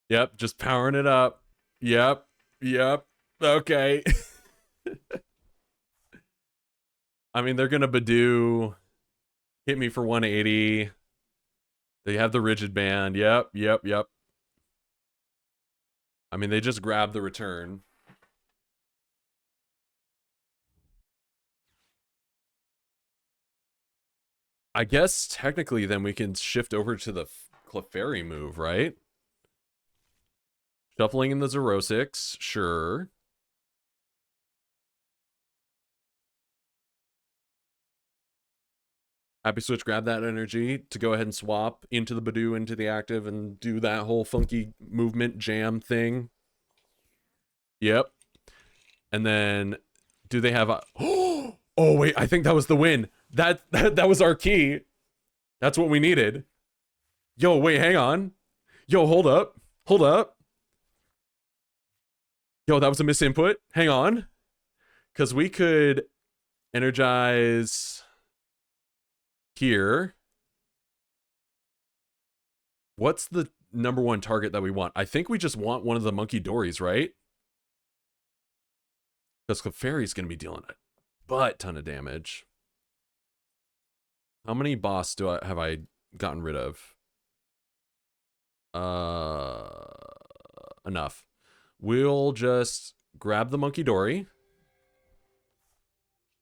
Yep, just powering it up. Yep. Okay. I mean, they're gonna Badoo, hit me for 180. They have the rigid band. Yep. I mean, they just grab the return. I guess technically then we can shift over to the Clefairy move, right? Shuffling in the Zerosix, sure. Happy Switch, grab that energy to go ahead and swap into the Badoo, into the active, and do that whole funky movement jam thing. Yep. And then, do they have a... Oh, wait, I think that was the win. That was our key. That's what we needed. Yo, wait, hang on. Yo, hold up. Yo, that was a misinput. Hang on. Because we could energize here. What's the number one target that we want? I think we just want one of the Monkey Dories, right? Because Clefairy's going to be dealing a butt ton of damage. How many boss have I gotten rid of? Enough. We'll just grab the Monkey Dory.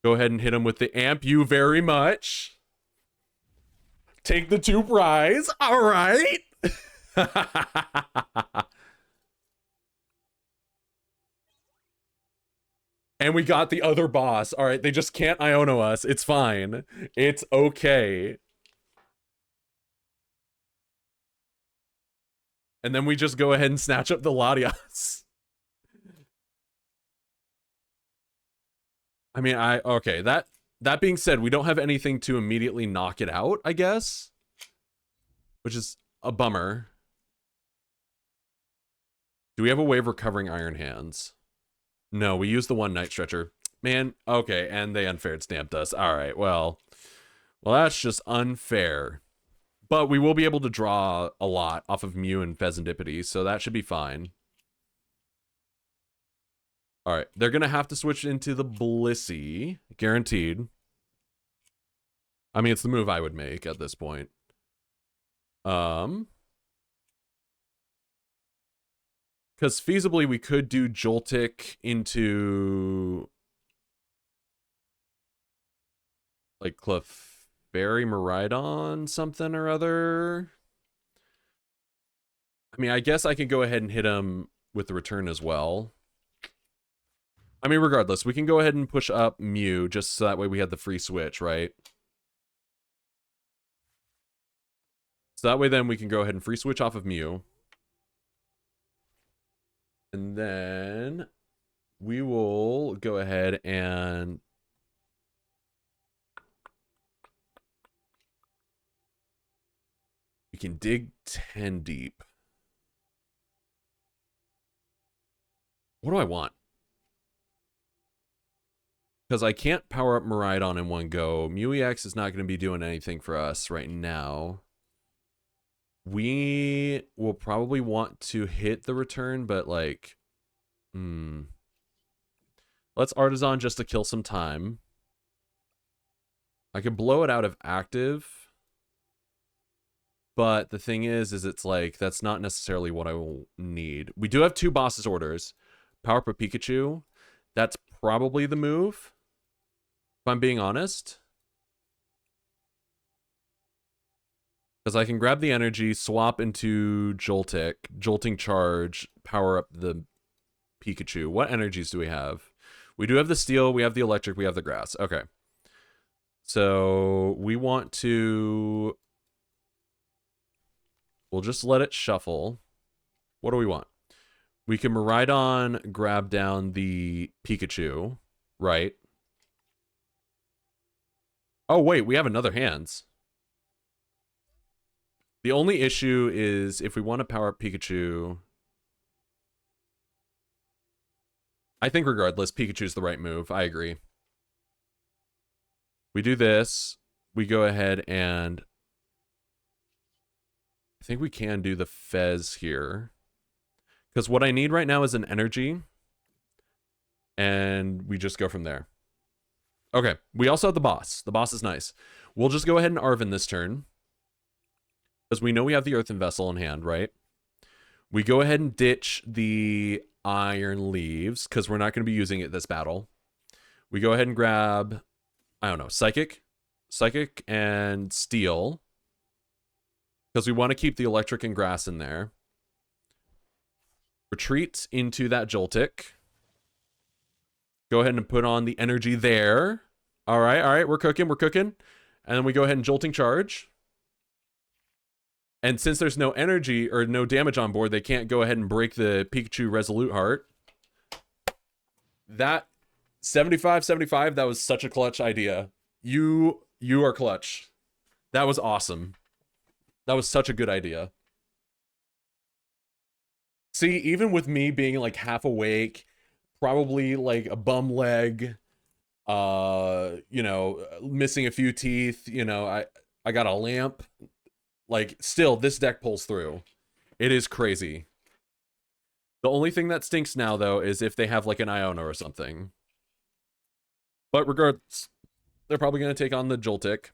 Go ahead and hit him with the amp you very much. Take the 2 prize. All right. And we got the other boss. All right, they just can't Iono us. It's fine. It's okay. And then we just go ahead and snatch up the Latias. I mean, okay, that being said, we don't have anything to immediately knock it out, I guess. Which is a bummer. Do we have a way of recovering Iron Hands? No, we used the one Night Stretcher. Man, okay, and they unfair stamped us. All right, well, that's just unfair. But we will be able to draw a lot off of Mew and Pheasantipity, so that should be fine. All right, they're going to have to switch into the Blissey, guaranteed. I mean, it's the move I would make at this point. Because feasibly we could do Joltik into like Clefairy Miraidon something or other. I mean, I guess I could go ahead and hit him with the return as well. I mean, regardless, we can go ahead and push up Mew just so that way we have the free switch, right? So that way then we can go ahead and free switch off of Mew. And then we will go ahead and we can dig 10 deep. What do I want? Because I can't power up Miraidon in one go. Mew EX is not going to be doing anything for us right now. We will probably want to hit the return, but like, let's Artisan just to kill some time. I could blow it out of active. But the thing is it's like, that's not necessarily what I will need. We do have 2 bosses orders. Power up a Pikachu. That's probably the move, if I'm being honest. Because I can grab the energy, swap into Jolting Charge, power up the Pikachu. What energies do we have? We do have the steel, we have the electric, we have the grass. Okay. So we want to... We'll just let it shuffle. What do we want? We can Miraidon grab down the Pikachu, right? Oh, wait, we have another hands. The only issue is if we want to power up Pikachu... I think regardless, Pikachu's the right move. I agree. We do this. We go ahead and... I think we can do the Fez here. Because what I need right now is an energy. And we just go from there. Okay, we also have the boss. The boss is nice. We'll just go ahead and Arven this turn. Because we know we have the Earthen Vessel in hand, right? We go ahead and ditch the Iron Leaves, because we're not going to be using it this battle. We go ahead and grab, I don't know, Psychic and Steel. Because we want to keep the Electric and Grass in there. Retreat into that Joltik. Go ahead and put on the energy there. All right, we're cooking. And then we go ahead and Jolting Charge. And since there's no energy or no damage on board, they can't go ahead and break the Pikachu Resolute Heart. That 75-75, that was such a clutch idea. You are clutch. That was awesome. That was such a good idea. See, even with me being like half awake, probably like a bum leg, you know, missing a few teeth, you know, I got a lamp. Like, still, this deck pulls through. It is crazy. The only thing that stinks now, though, is if they have like an Iona or something. But regardless, they're probably going to take on the Joltik.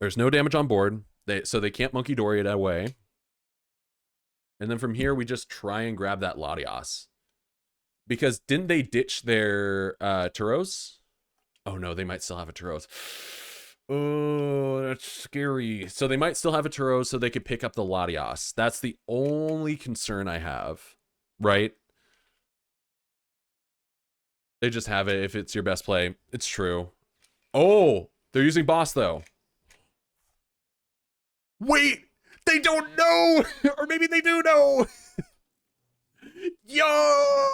There's no damage on board, so they can't Monkey Dory it away. And then from here, we just try and grab that Latias. Because didn't they ditch their Turos? Oh no, they might still have a Turos. Oh, that's scary. So they might still have a Turos so they could pick up the Latias. That's the only concern I have, right? They just have it if it's your best play. It's true. Oh, they're using boss though. Wait, they don't know! Or maybe they do know! Yo!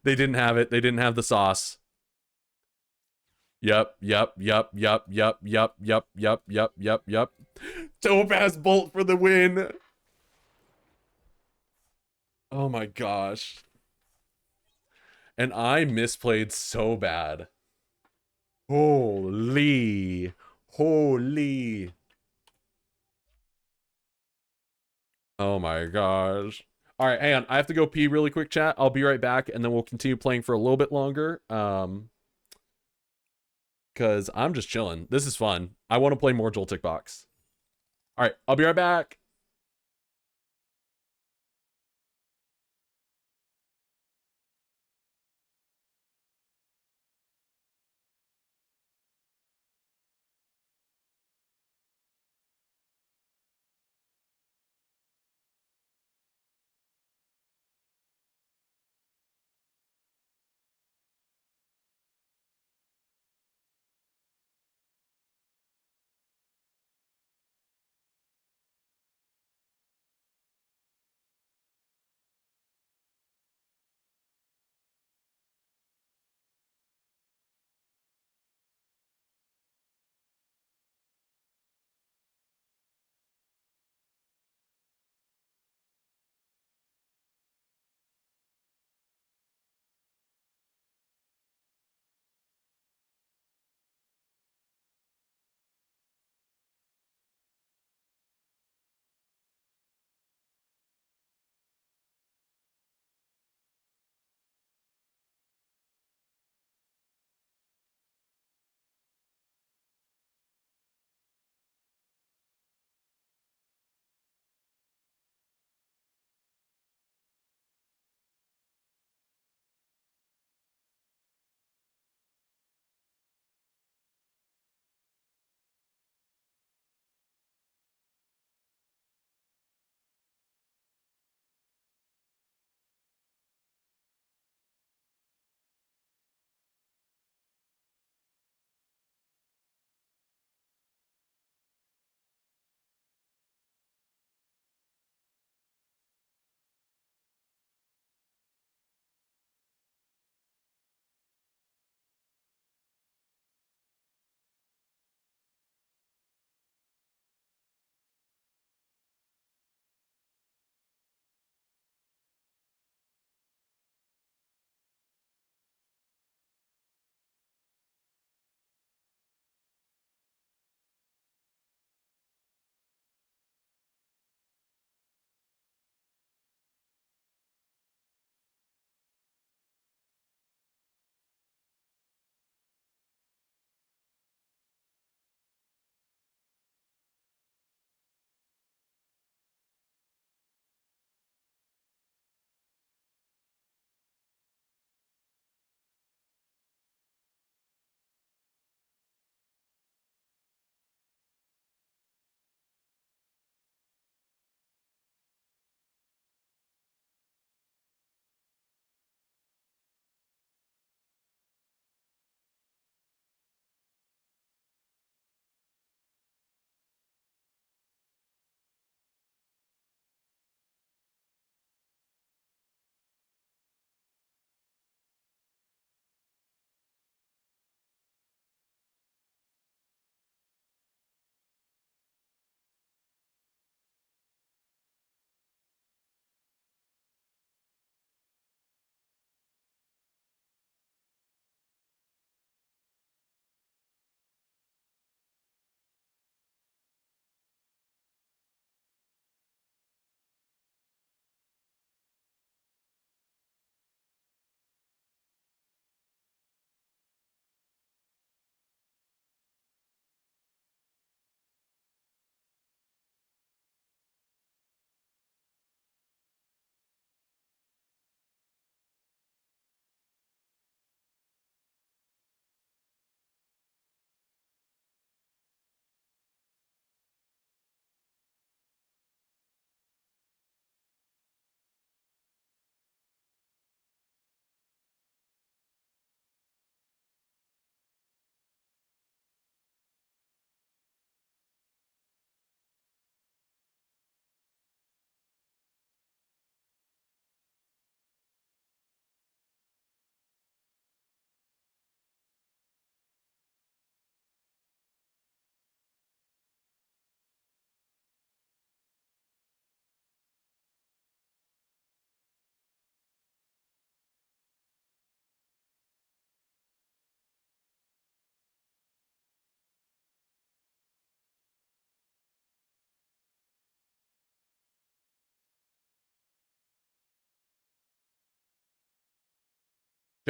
They didn't have it. They didn't have the sauce. Yep. Topaz Bolt for the win. Oh my gosh. And I misplayed so bad. Holy. Oh my gosh. All right, hang on. I have to go pee really quick, chat. I'll be right back, and then we'll continue playing for a little bit longer. Because I'm just chilling. This is fun. I want to play more Joltik Box. All right, I'll be right back.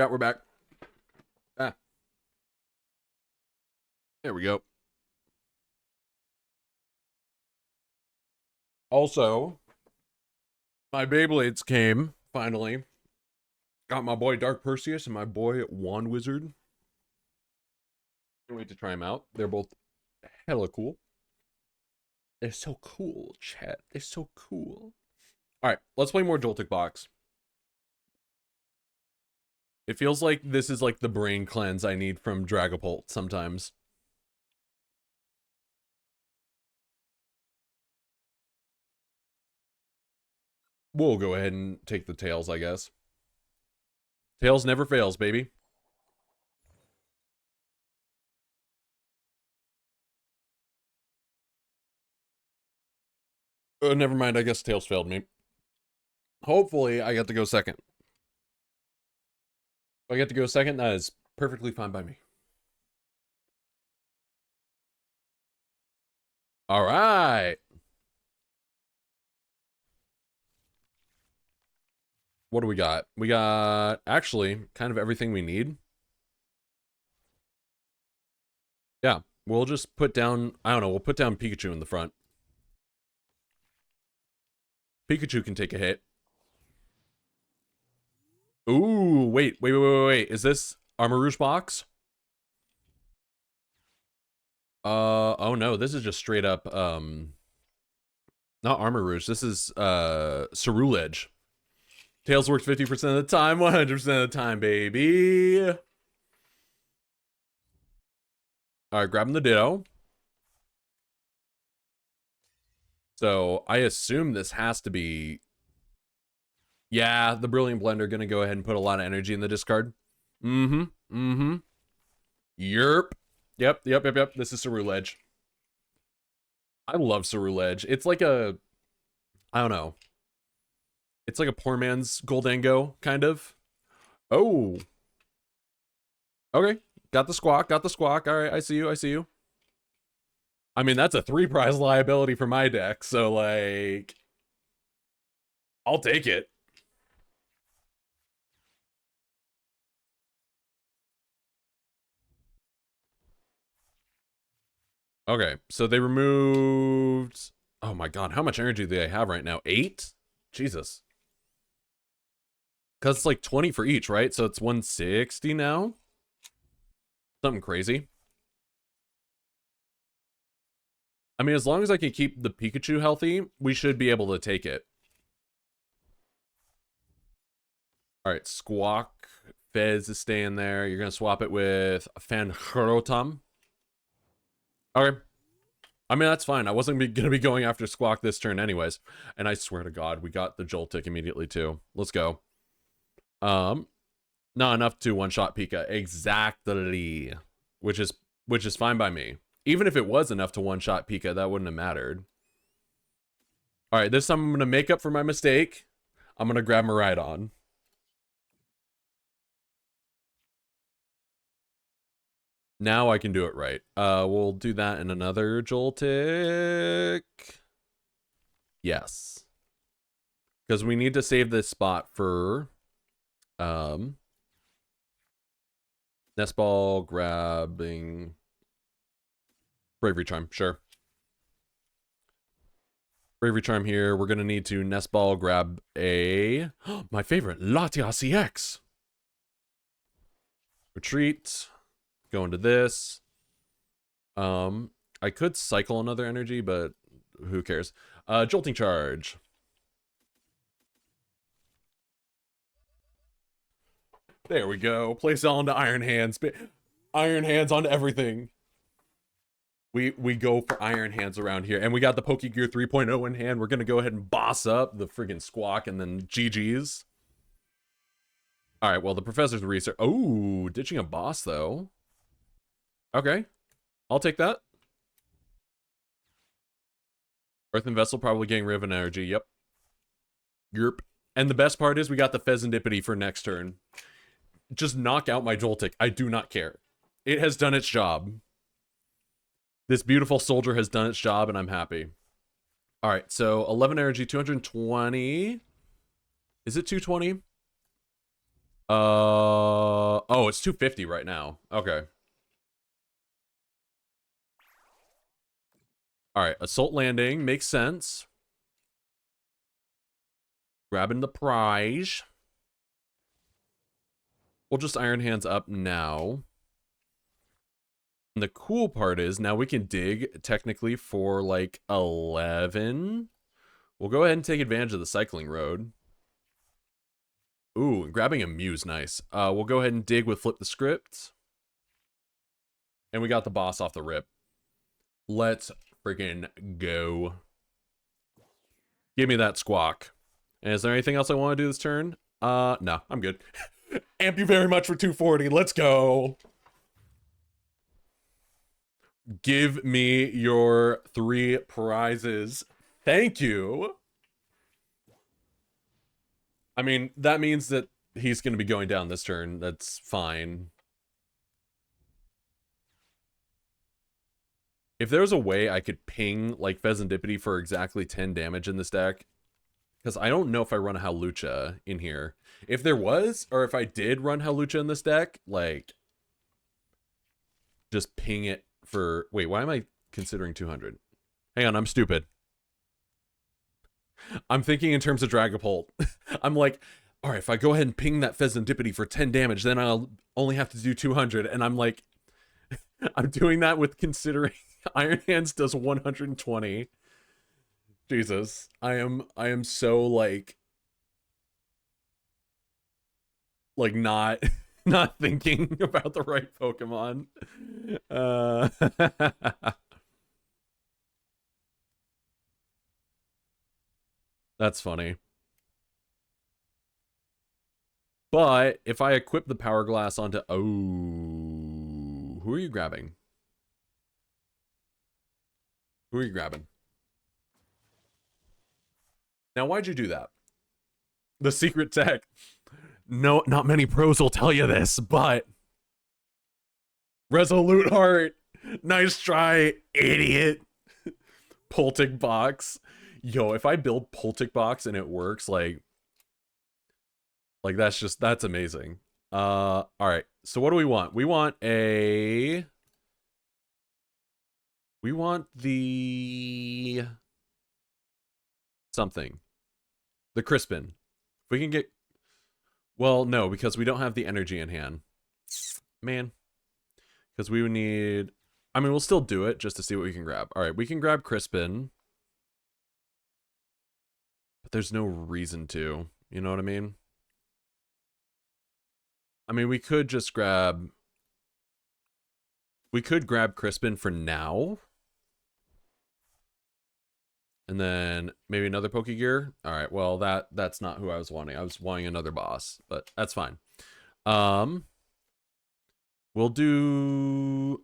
Yeah, we're back. Ah. There we go. Also, my Beyblades came, finally. Got my boy Dark Perseus and my boy Wand Wizard. Can't wait to try them out. They're both hella cool. They're so cool, chat. They're so cool. Alright, let's play more Joltik Box. It feels like this is like the brain cleanse I need from Dragapult sometimes. We'll go ahead and take the tails, I guess. Tails never fails, baby. Never mind, I guess tails failed me. Hopefully, I get to go second. If I get to go second, that is perfectly fine by me. All right. What do we got? We got, actually, kind of everything we need. Yeah, we'll just put down, I don't know, we'll put down Pikachu in the front. Pikachu can take a hit. Ooh, wait. Is this Armor Rouge box? Oh no, this is just straight up, not Armor Rouge. This is, Ceruledge. Tails works 50% of the time, 100% of the time, baby. All right, grabbing the Ditto. So I assume this has to be, yeah, the Brilliant Blender gonna go ahead and put a lot of energy in the discard. Yerp. Yep. This is Ceruledge. I love Ceruledge. It's like a, I don't know. It's like a poor man's Goldango, kind of. Oh. Okay. Got the squawk. All right, I see you. I mean, that's a 3-prize liability for my deck, so, like, I'll take it. Okay, so they removed... Oh my god, how much energy do they have right now? 8? Jesus. Because it's like 20 for each, right? So it's 160 now? Something crazy. I mean, as long as I can keep the Pikachu healthy, we should be able to take it. Alright, Squawk. Fez is staying there. You're going to swap it with Fanchrotam. Okay. I mean, that's fine. I wasn't going to be going after Squawk this turn anyways. And I swear to God, we got the Joltik immediately too. Let's go. Not enough to one-shot Pika. Exactly. Which is fine by me. Even if it was enough to one-shot Pika, that wouldn't have mattered. Alright, this time I'm going to make up for my mistake. I'm going to grab Miraidon. Now I can do it right. We'll do that in another Joltik. Yes. Because we need to save this spot for... Nest Ball, grabbing... Bravery Charm, sure. Bravery Charm here. We're going to need to Nest Ball, grab a... my favorite, Latias EX! Retreat. Go into this. I could cycle another energy, but who cares? Jolting Charge. There we go. Place it all into Iron Hands. Iron Hands on everything. We go for Iron Hands around here. And we got the Pokegear 3.0 in hand. We're going to go ahead and boss up the friggin' Squawk and then GG's. All right, well, the Professor's research. Oh, ditching a boss, though. Okay. I'll take that. Earthen Vessel probably getting rid of an energy. Yep. Yerp. And the best part is we got the Pheasantipity for next turn. Just knock out my Joltik. I do not care. It has done its job. This beautiful soldier has done its job, and I'm happy. All right, so 11 energy, 220. Is it 220? Oh, it's 250 right now. Okay. All right, Assault Landing makes sense. Grabbing the prize. We'll just Iron Hands up now. And the cool part is now we can dig technically for like 11. We'll go ahead and take advantage of the cycling road. Ooh, and grabbing a Muse, nice. We'll go ahead and dig with Flip the Script. And we got the boss off the rip. Let's freaking go. Give me that squawk. And is there anything else I want to do this turn? No, I'm good. Amp you very much for 240. Let's go. Give me your 3 prizes. Thank you. I mean, that means that he's going to be going down this turn. That's fine. If there was a way I could ping, like, Pheasantipity for exactly 10 damage in this deck, because I don't know if I run a Hawlucha in here. If there was, or if I did run Hawlucha in this deck, like, just ping it for... Wait, why am I considering 200? Hang on, I'm stupid. I'm thinking in terms of Dragapult. I'm like, all right, if I go ahead and ping that Pheasantipity for 10 damage, then I'll only have to do 200. And I'm like, I'm doing that with considering Iron Hands does 120. Jesus. I am so like not not thinking about the right Pokemon. That's funny. But if I equip the Power Glass onto... Oh, who are you grabbing? Who are you grabbing? Now, why'd you do that? The secret tech. No, not many pros will tell you this, but... Resolute Heart. Nice try, idiot. Pultic Box. Yo, if I build Pultic Box and it works, like that's amazing. All right. So what do we want? We want the something. The Crispin. If we can get... Well, no, because we don't have the energy in hand. Man. Because we would need... I mean, we'll still do it just to see what we can grab. All right, we can grab Crispin. But there's no reason to. You know what I mean? I mean, we could just grab... We could grab Crispin for now. And then maybe another Pokegear. All right, well, that's not who I was wanting. I was wanting another boss, but that's fine. We'll do...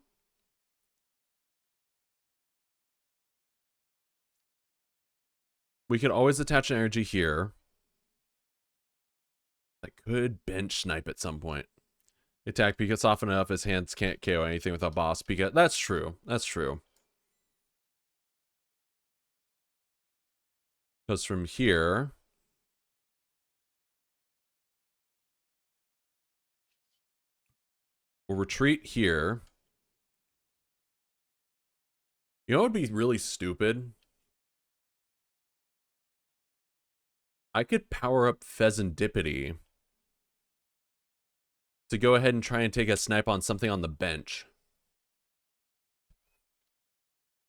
We could always attach an energy here. I could bench snipe at some point. Attack Pika often enough, his hands can't KO anything with a boss Pika. That's true. That's true. Because from here... We'll retreat here. You know what would be really stupid? I could power up Pheasantipity to go ahead and try and take a snipe on something on the bench.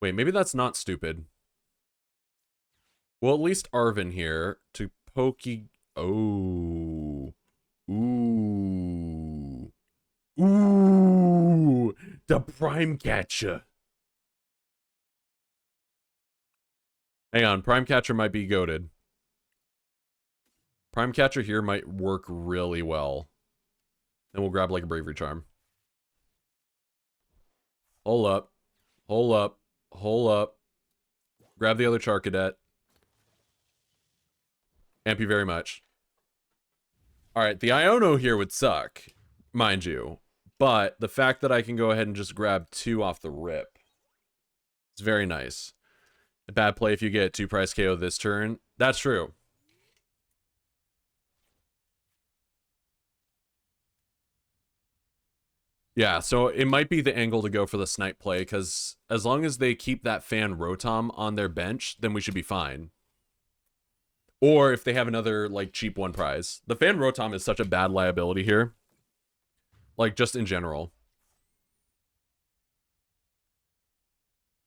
Wait, maybe that's not stupid. Well, at least Arvin here to Oh. Ooh. Ooh. The Prime Catcher. Hang on, Prime Catcher might be goated. Prime Catcher here might work really well. Then we'll grab like a Bravery Charm. Hold up. Hold up. Hold up. Grab the other Charcadet. Thank you very much. Alright, the Iono here would suck, mind you. But the fact that I can go ahead and just grab 2 off the rip is very nice. A bad play if you get 2 price KO this turn. That's true. Yeah, so it might be the angle to go for the snipe play, because as long as they keep that Fan Rotom on their bench, then we should be fine. Or if they have another, like, cheap one prize. The Fan Rotom is such a bad liability here. Like, just in general.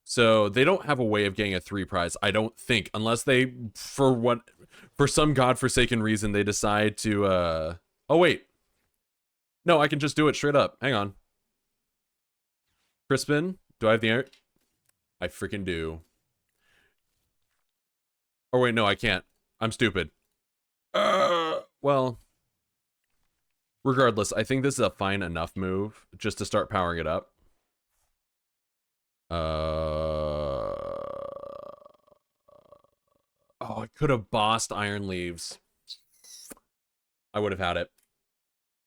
So they don't have a way of getting a 3 prize, I don't think, unless they, for some godforsaken reason, they decide to, oh, wait. No, I can just do it straight up. Hang on. Crispin, do I have the air? I freaking do. Oh, wait, no, I can't. I'm stupid. Well, regardless, I think this is a fine enough move just to start powering it up. Oh, I could have bossed Iron Leaves. I would have had it.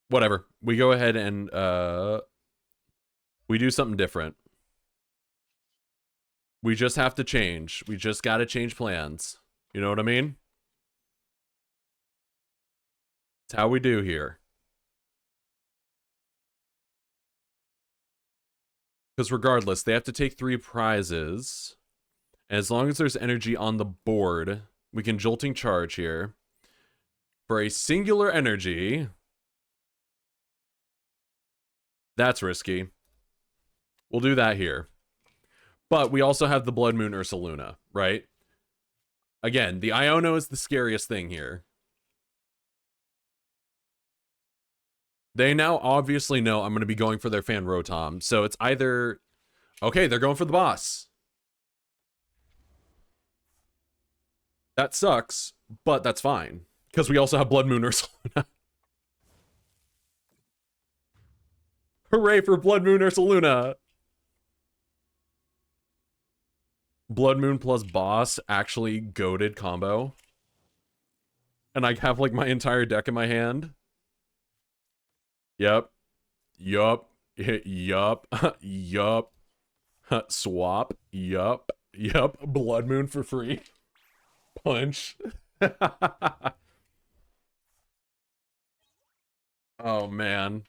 Whatever. We go ahead and we do something different. We just have to change. We just got to change plans. You know what I mean? It's how we do here. Because regardless, they have to take 3 prizes. And as long as there's energy on the board, we can Jolting Charge here. For a singular energy. That's risky. We'll do that here. But we also have the Blood Moon Ursaluna, right? Again, the Iono is the scariest thing here. They now obviously know I'm going to be going for their Fan Rotom. So it's either... Okay, they're going for the boss. That sucks, but that's fine. Because we also have Blood Moon Ursaluna. Hooray for Blood Moon Ursaluna! Blood Moon plus boss actually goated combo. And I have like my entire deck in my hand. Yep. Yup. Yup. Yup. Swap. Yup. Yup. Blood Moon for free. Punch. Oh, man.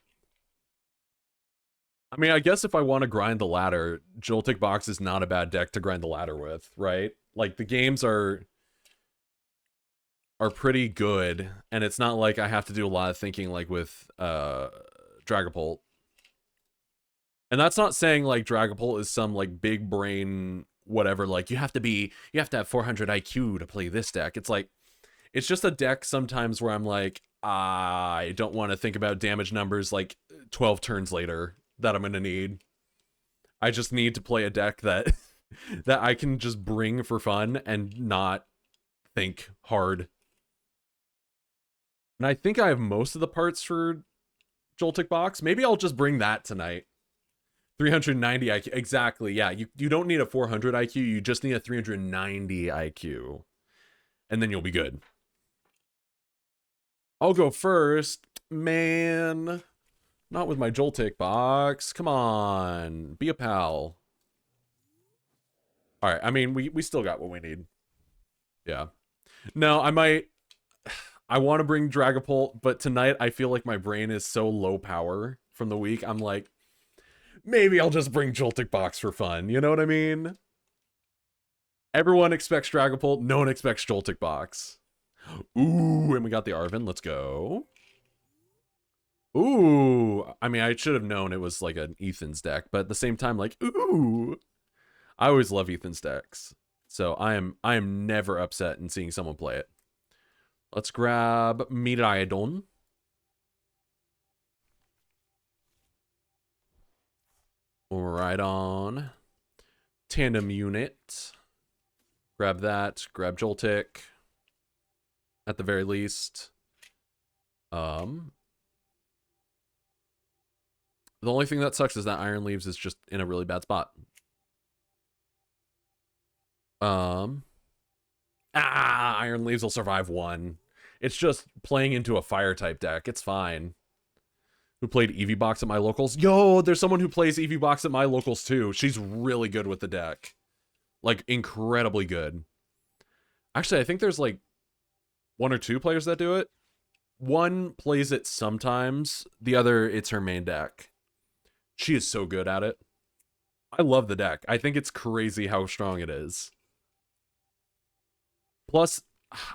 I mean, I guess if I want to grind the ladder, Joltik Box is not a bad deck to grind the ladder with, right? Like, the games are pretty good, and it's not like I have to do a lot of thinking like with Dragapult. And that's not saying like Dragapult is some like big brain whatever, like you have to have 400 IQ to play this deck. It's like, it's just a deck sometimes where I'm like, I don't want to think about damage numbers like 12 turns later that I'm going to need. I just need to play a deck that that I can just bring for fun and not think hard. And I think I have most of the parts for Joltik Box. Maybe I'll just bring that tonight. 390 IQ. Exactly, yeah. You don't need a 400 IQ. You just need a 390 IQ. And then you'll be good. I'll go first. Man. Not with my Joltik Box. Come on. Be a pal. Alright, I mean, we still got what we need. Yeah. No, I want to bring Dragapult, but tonight I feel like my brain is so low power from the week. I'm like, maybe I'll just bring Joltik Box for fun. You know what I mean? Everyone expects Dragapult. No one expects Joltik Box. Ooh, and we got the Arven. Let's go. Ooh. I mean, I should have known it was like an Ethan's deck, but at the same time, like, ooh. I always love Ethan's decks. So I am never upset in seeing someone play it. Let's grab Miraidon. Right on. Tandem unit. Grab that. Grab Joltik. At the very least. The only thing that sucks is that Iron Leaves is just in a really bad spot. Iron Leaves will survive one. It's just playing into a fire type deck. It's fine. Who played Eevee Box at my locals? Yo, there's someone who plays Eevee Box at my locals too. She's really good with the deck. Like, incredibly good. Actually, I think there's like 1 or 2 players that do it. One plays it sometimes. The other, it's her main deck. She is so good at it. I love the deck. I think it's crazy how strong it is. Plus,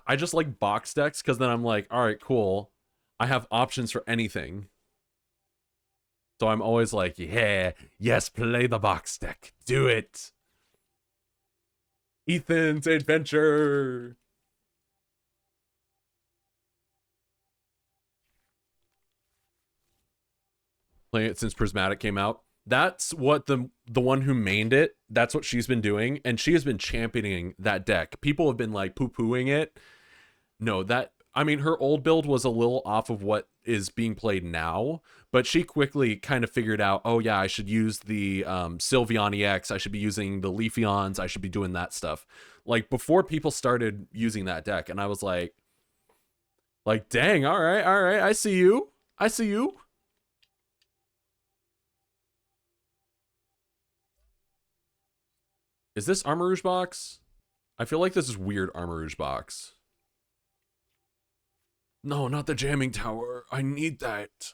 I just like box decks because then I'm like, all right, cool. I have options for anything. So I'm always like, yeah, yes, play the box deck. Do it. Ethan's adventure. Playing it since Prismatic came out. That's what the one who mained it, that's what she's been doing, and she has been championing that deck. People have been like poo-pooing it. No, that, I mean, her old build was a little off of what is being played now, but she quickly kind of figured out, oh yeah, I should use the Sylveon EX, I should be using the Leafeons, I should be doing that stuff. Like before people started using that deck, and I was like, dang, all right, I see you. I see you. Is this Armarouge box? I feel like this is weird Armarouge box. No, not the jamming tower. I need that.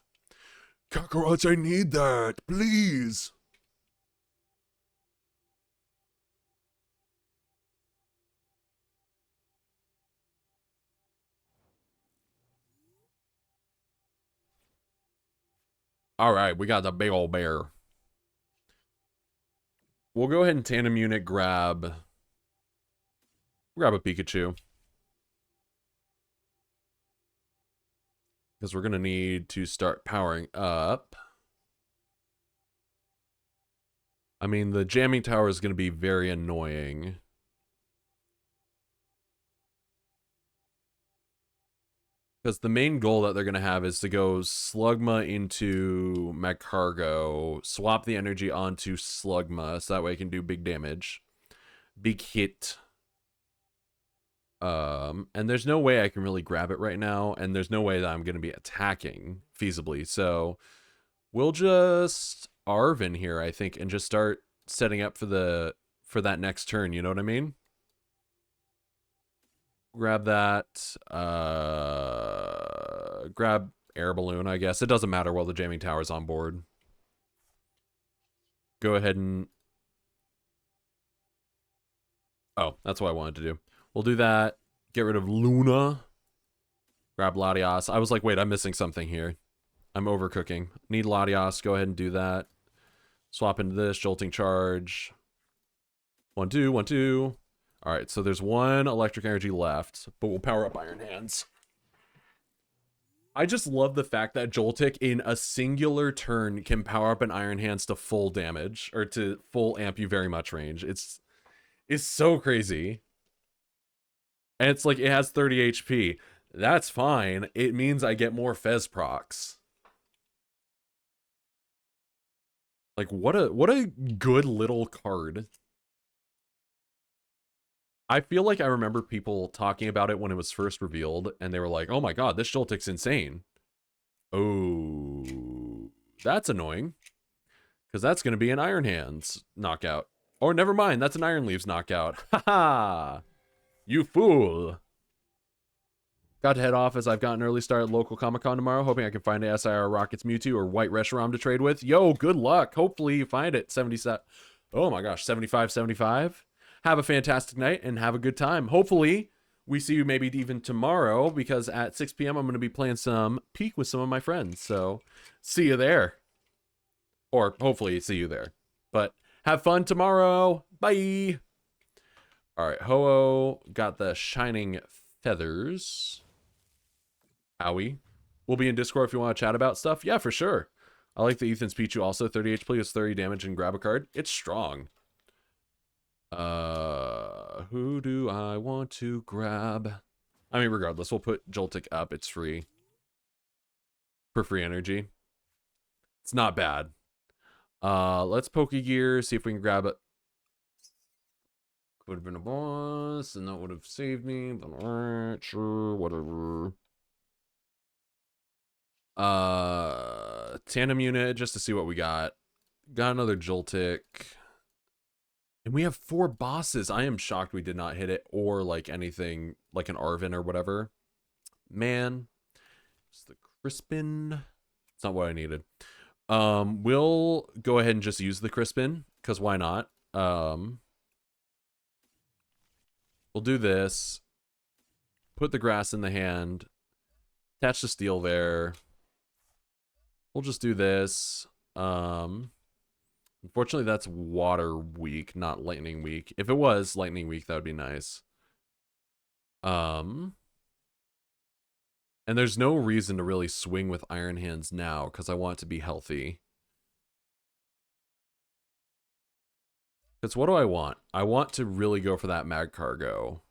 Kakarot, I need that. Please. All right, we got the big old bear. We'll go ahead and tandem unit grab a Pikachu. Because we're going to need to start powering up. I mean, the jamming tower is going to be very annoying. Because the main goal that they're going to have is to go Slugma into Magcargo, swap the energy onto Slugma, so that way it can do big damage. Big hit. And there's no way I can really grab it right now, and there's no way that I'm going to be attacking feasibly. So we'll just Arven here, I think, and just start setting up for that next turn, you know what I mean? Grab that. Grab Air Balloon, I guess. It doesn't matter while the jamming tower's on board. Go ahead and... Oh, that's what I wanted to do. We'll do that. Get rid of Luna. Grab Latias. I was like, wait, I'm missing something here. I'm overcooking. Need Latias. Go ahead and do that. Swap into this. Jolting Charge. 1, 2, 1, 2. All right, so there's one electric energy left, but we'll power up Iron Hands. I just love the fact that Joltik in a singular turn can power up an Iron Hands to full damage, or to full amp you very much range. It's so crazy. And it's like, it has 30 HP. That's fine. It means I get more Fez procs. Like, what a good little card. I feel like I remember people talking about it when it was first revealed, and they were like, oh my god, this Joltik's insane. Oh, that's annoying. Because that's going to be an Iron Hands knockout. Or never mind, that's an Iron Leaves knockout. Haha! You fool! Got to head off as I've got an early start at local Comic-Con tomorrow, hoping I can find a SIR Rockets Mewtwo or White Reshiram to trade with. Yo, good luck! Hopefully you find it. 77. Oh my gosh, 75. Have a fantastic night and have a good time. Hopefully, we see you maybe even tomorrow, because at 6 p.m. I'm going to be playing some Peak with some of my friends. So, see you there. Or hopefully see you there. But have fun tomorrow. Bye. All right, Ho-Oh got the Shining Feathers. Owie. We'll be in Discord if you want to chat about stuff. Yeah, for sure. I like the Ethan's Pichu also. 30 HP is 30 damage and grab a card. It's strong. Who do I want to grab? I mean, regardless, we'll put Joltik up. It's free. For free energy. It's not bad. Let's Pokegear, see if we can grab it. Could have been a boss, and that would have saved me, but alright, sure, whatever. Tandem unit, just to see what we got. Got another Joltik. And we have 4 bosses. I am shocked we did not hit it, or like anything, like an Arven or whatever. Man. It's the Crispin. It's not what I needed. We'll go ahead and just use the Crispin, because why not? We'll do this. Put the grass in the hand. Attach the steel there. We'll just do this. Unfortunately, that's water weak, not lightning weak. If it was lightning weak, that would be nice. And there's no reason to really swing with Iron Hands now, because I want it to be healthy. Because what do I want? I want to really go for that Mag Cargo.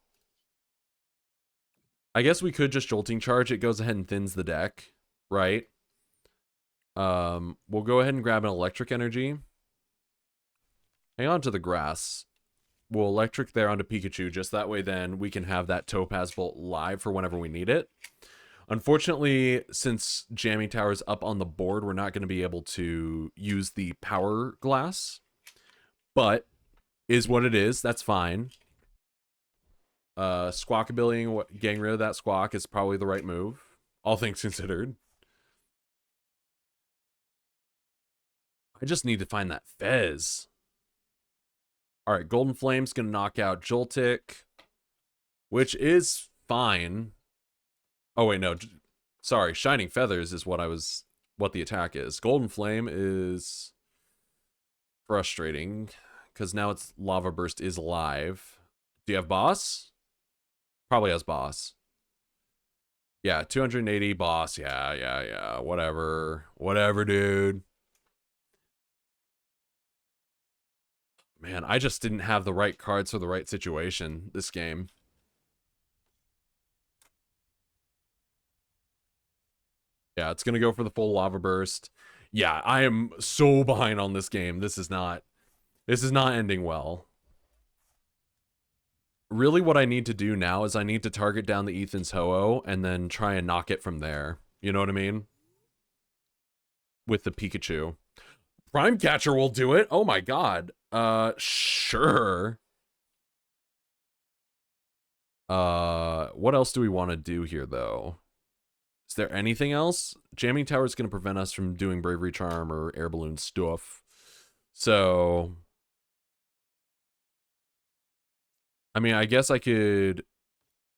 I guess we could just Jolting Charge. It goes ahead and thins the deck, right? We'll go ahead and grab an Electric Energy. Hang on to the grass. We'll Electric there onto Pikachu, just that way then we can have that Topaz Bolt live for whenever we need it. Unfortunately, since Jamming Tower is up on the board, we're not going to be able to use the Power Glass. But, is what it is, that's fine. Squawkabilly getting rid of that Squawk is probably the right move, all things considered. I just need to find that Fez. Alright, Golden Flame's going to knock out Joltik, which is fine. Oh, wait, no. Sorry, Shining Feathers is what the attack is. Golden Flame is frustrating, because now it's Lava Burst is live. Do you have Boss? Probably has Boss. Yeah, 280 Boss. Yeah. Whatever. Whatever, dude. Man, I just didn't have the right cards for the right situation this game. Yeah, it's going to go for the full Lava Burst. Yeah, I am so behind on this game. This is not ending well. Really what I need to do now is I need to target down the Ethan's Ho-Oh and then try and knock it from there. You know what I mean? With the Pikachu. Prime Catcher will do it. Oh my god. Sure. What else do we want to do here, though? Is there anything else? Jamming Tower is going to prevent us from doing Bravery Charm or Air Balloon stuff. So, I mean, I guess I could...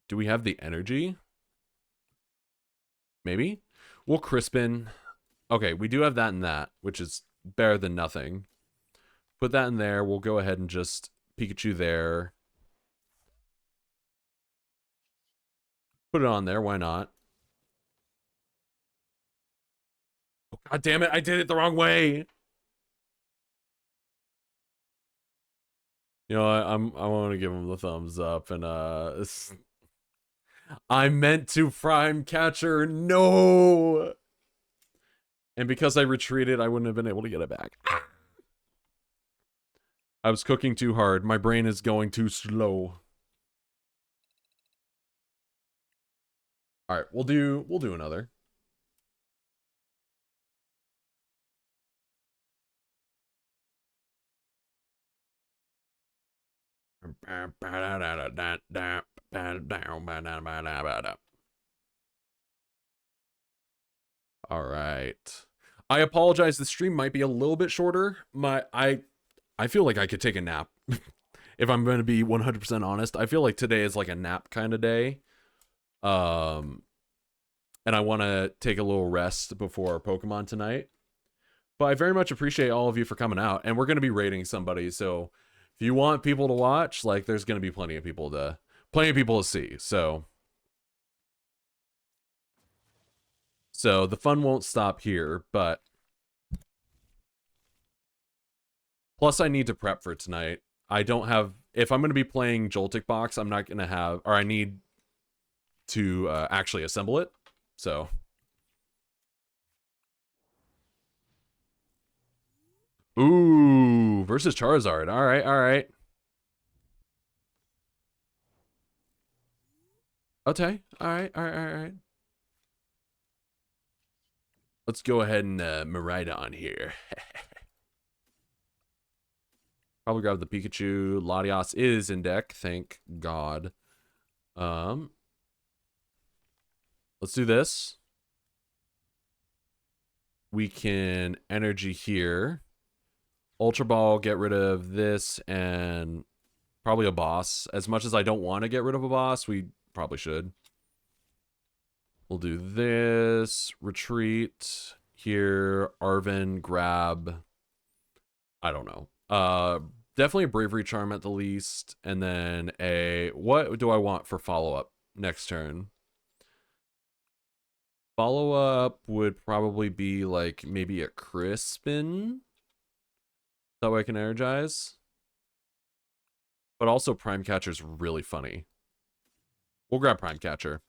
Do we have the energy? Maybe? We'll Crispin. Okay, we do have that and that, which is better than nothing. Put that in there. We'll go ahead and just Pikachu there. Put it on there. Why not? Oh, god damn it. I did it the wrong way. You know, I want to give him the thumbs up, and I meant to Prime Catcher. No. And because I retreated, I wouldn't have been able to get it back. I was cooking too hard. My brain is going too slow. All right, we'll do another. All right. I apologize. The stream might be a little bit shorter. I feel like I could take a nap. If I'm going to be 100% honest, I feel like today is like a nap kind of day. And I want to take a little rest before Pokemon tonight. But I very much appreciate all of you for coming out, and we're going to be rating somebody, so if you want people to watch, like, there's going to be plenty of people to see. So the fun won't stop here, but plus I need to prep for tonight. I don't have, if I'm going to be playing Joltik Box, I'm not going to have, or I need to actually assemble it. So ooh, versus Charizard. All right. Okay. All right. Let's go ahead and Miraidon here. Probably grab the Pikachu. Latios is in deck, thank God. Let's do this. we can energy here. Ultra Ball, get rid of this, and probably a boss. As much as I don't want to get rid of a boss, we probably should. We'll do this. Retreat. Here. Arvin, grab. I don't know. Definitely a Bravery Charm at the least. And then a... What do I want for follow-up next turn? Follow-up would probably be like maybe a Crispin. That way I can energize. But also Prime Catcher's really funny. We'll grab Prime Catcher.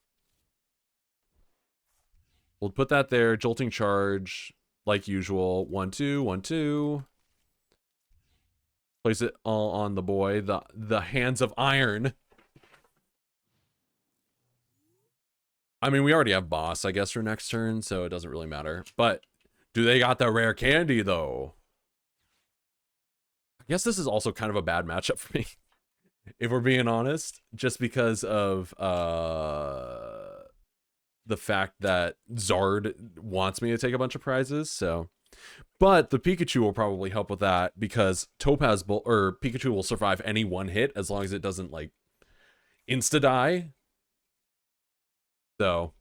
We'll put that there. Jolting Charge, like usual. 1-2, 1-2. Place it all on the boy. The Hands of Iron. I mean, we already have boss, I guess, for next turn, so it doesn't really matter. But do they got the rare candy, though? I guess this is also kind of a bad matchup for me, if we're being honest, just because of the fact that Zard wants me to take a bunch of prizes, so... But the Pikachu will probably help with that, because Pikachu will survive any one hit as long as it doesn't, like, insta-die. So,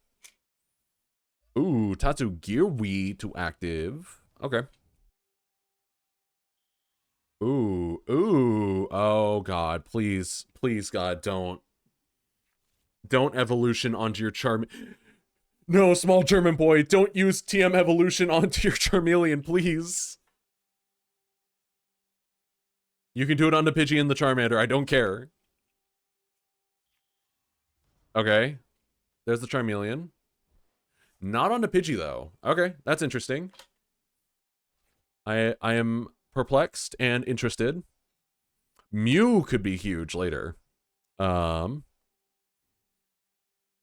ooh, Tatsugiri to active. Okay. Ooh, oh god, please, God, don't evolution onto your No, small German boy, don't use TM evolution onto your Charmeleon, please. You can do it on the Pidgey and the Charmander, I don't care. Okay. There's the Charmeleon. Not on the Pidgey, though. Okay, that's interesting. I am perplexed and interested. Mew could be huge later.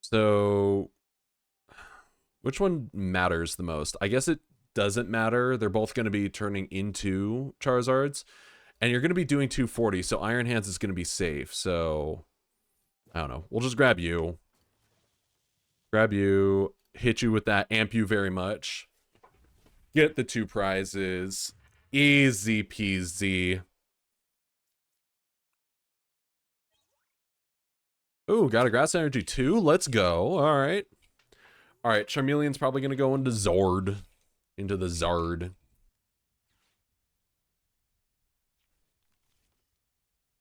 So... Which one matters the most? I guess it doesn't matter. They're both going to be turning into Charizards. And you're going to be doing 240, so Iron Hands is going to be safe. So, I don't know. We'll just grab you. Grab you, hit you with that, amp you very much. Get the 2 prizes. Easy peasy. Ooh, got a Grass Energy too? Let's go. All right. All right, Charmeleon's probably going to go into Zord. Into the Zard.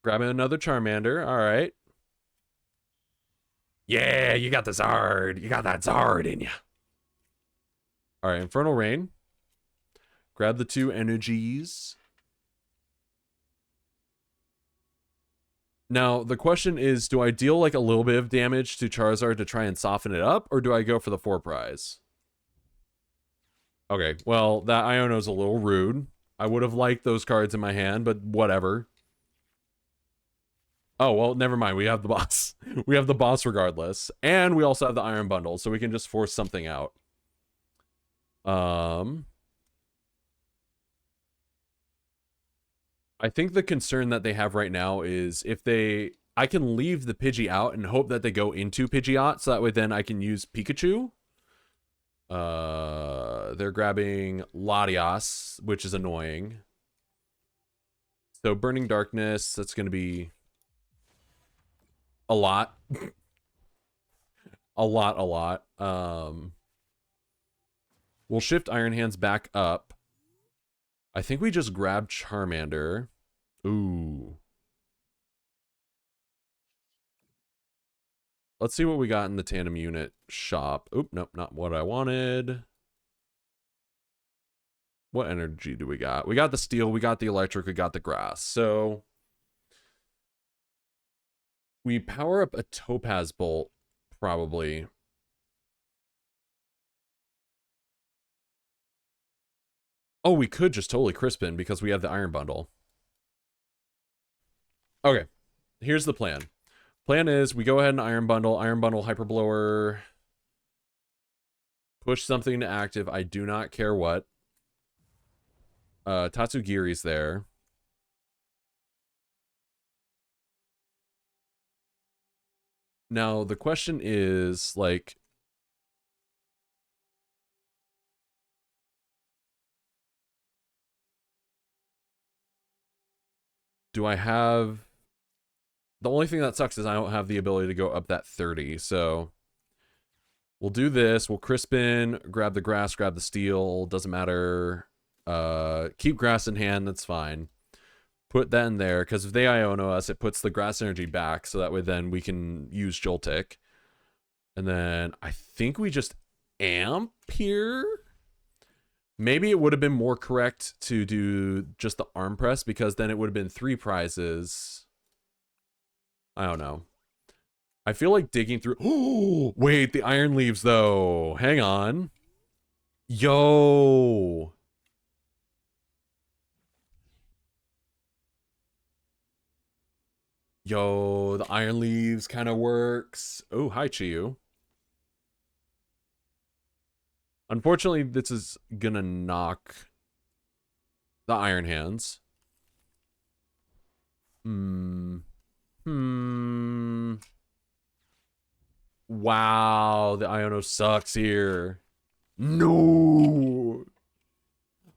Grabbing another Charmander. All right. Yeah, you got the Zard. You got that Zard in you. All right, Infernal Rain. Grab the 2 energies. Now, the question is, do I deal like a little bit of damage to Charizard to try and soften it up, or do I go for the 4 prize? Okay, well, that Iono's a little rude. I would have liked those cards in my hand, but whatever. Oh, well, never mind. We have the boss. We have the boss regardless. And we also have the Iron Bundle, so we can just force something out. I think the concern that they have right now is if I can leave the Pidgey out and hope that they go into Pidgeot, so that way then I can use Pikachu. They're grabbing Latias, which is annoying. So Burning Darkness, that's going to be a lot. a lot. We'll shift Iron Hands back up. I think we just grab Charmander. Ooh. Let's see what we got in the tandem unit shop. Oop, nope, not what I wanted. What energy do we got? We got the steel, we got the electric, we got the grass. So we power up a Topaz Bolt, probably. Oh, we could just totally Crispin because we have the Iron Bundle. Okay, here's the plan. Plan is we go ahead and Iron Bundle, Hyper Blower, push something to active. I do not care what. Tatsugiri's there. Now, the question is, like... Do I have... The only thing that sucks is I don't have the ability to go up that 30, so... We'll do this. We'll Crispin, grab the grass, grab the steel. Doesn't matter. Keep grass in hand. That's fine. Put that in there, because if they Iono us, it puts the grass energy back, so that way then we can use Joltik. And then I think we just amp here. Maybe it would have been more correct to do just the arm press, because then it would have been 3 prizes. I don't know. I feel like digging through... Oh, wait, the iron leaves, though. Hang on. Yo. Yo, the iron leaves kind of works. Oh, hi, Chiyu. Unfortunately, this is gonna knock the iron hands. Wow, the Iono sucks here. No.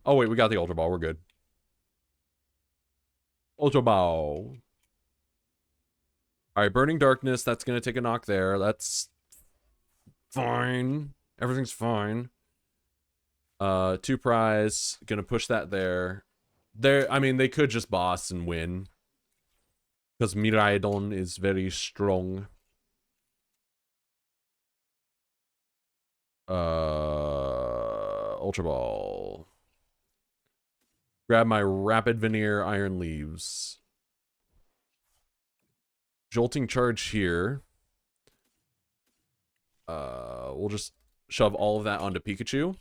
Oh, wait, we got the Ultra Ball. We're good. Ultra Ball. All right, Burning Darkness. That's going to take a knock there. That's fine. Everything's fine. 2 prize. Going to push that there. I mean, they could just boss and win. Because Miraidon is very strong. Ultra Ball. Grab my Rapid Veneer Iron Leaves. Jolting Charge here. We'll just shove all of that onto Pikachu.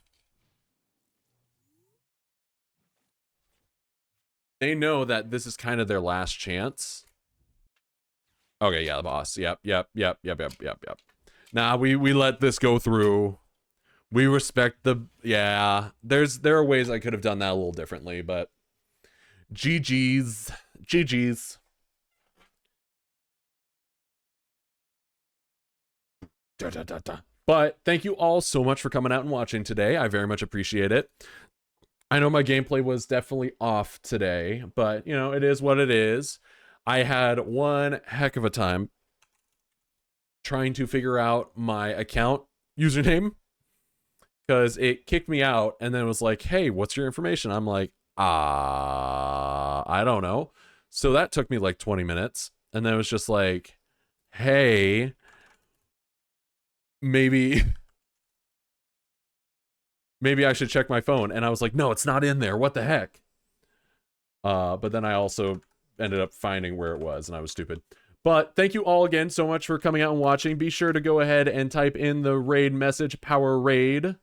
They know that this is kind of their last chance. Okay, yeah, the boss. Yep. Nah, we let this go through. We respect the... Yeah, there are ways I could have done that a little differently, but... GG's. GG's. But thank you all so much for coming out and watching today. I very much appreciate it. I know my gameplay was definitely off today, but, you know, it is what it is. I had one heck of a time trying to figure out my account username, because it kicked me out and then was like, hey, what's your information? I'm like, I don't know. So that took me like 20 minutes. And then it was just like, hey, maybe I should check my phone. And I was like, no, it's not in there. What the heck? But then I also ended up finding where it was, and I was stupid. But thank you all again so much for coming out and watching. Be sure to go ahead and type in the raid message, Power Raid.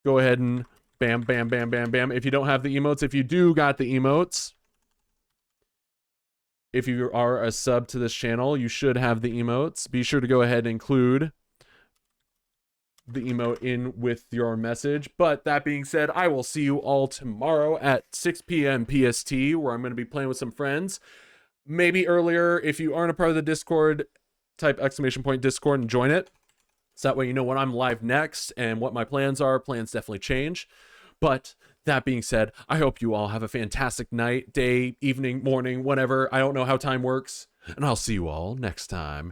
Go ahead and bam, bam, bam, bam, bam. If you don't have the emotes, if you do got the emotes, if you are a sub to this channel, you should have the emotes. Be sure to go ahead and include the emote in with your message. But that being said, I will see you all tomorrow at 6 p.m. PST, where I'm going to be playing with some friends. Maybe earlier, if you aren't a part of the Discord, type !Discord and join it. So that way you know when I'm live next and what my plans are. Plans definitely change. But that being said, I hope you all have a fantastic night, day, evening, morning, whatever. I don't know how time works. And I'll see you all next time.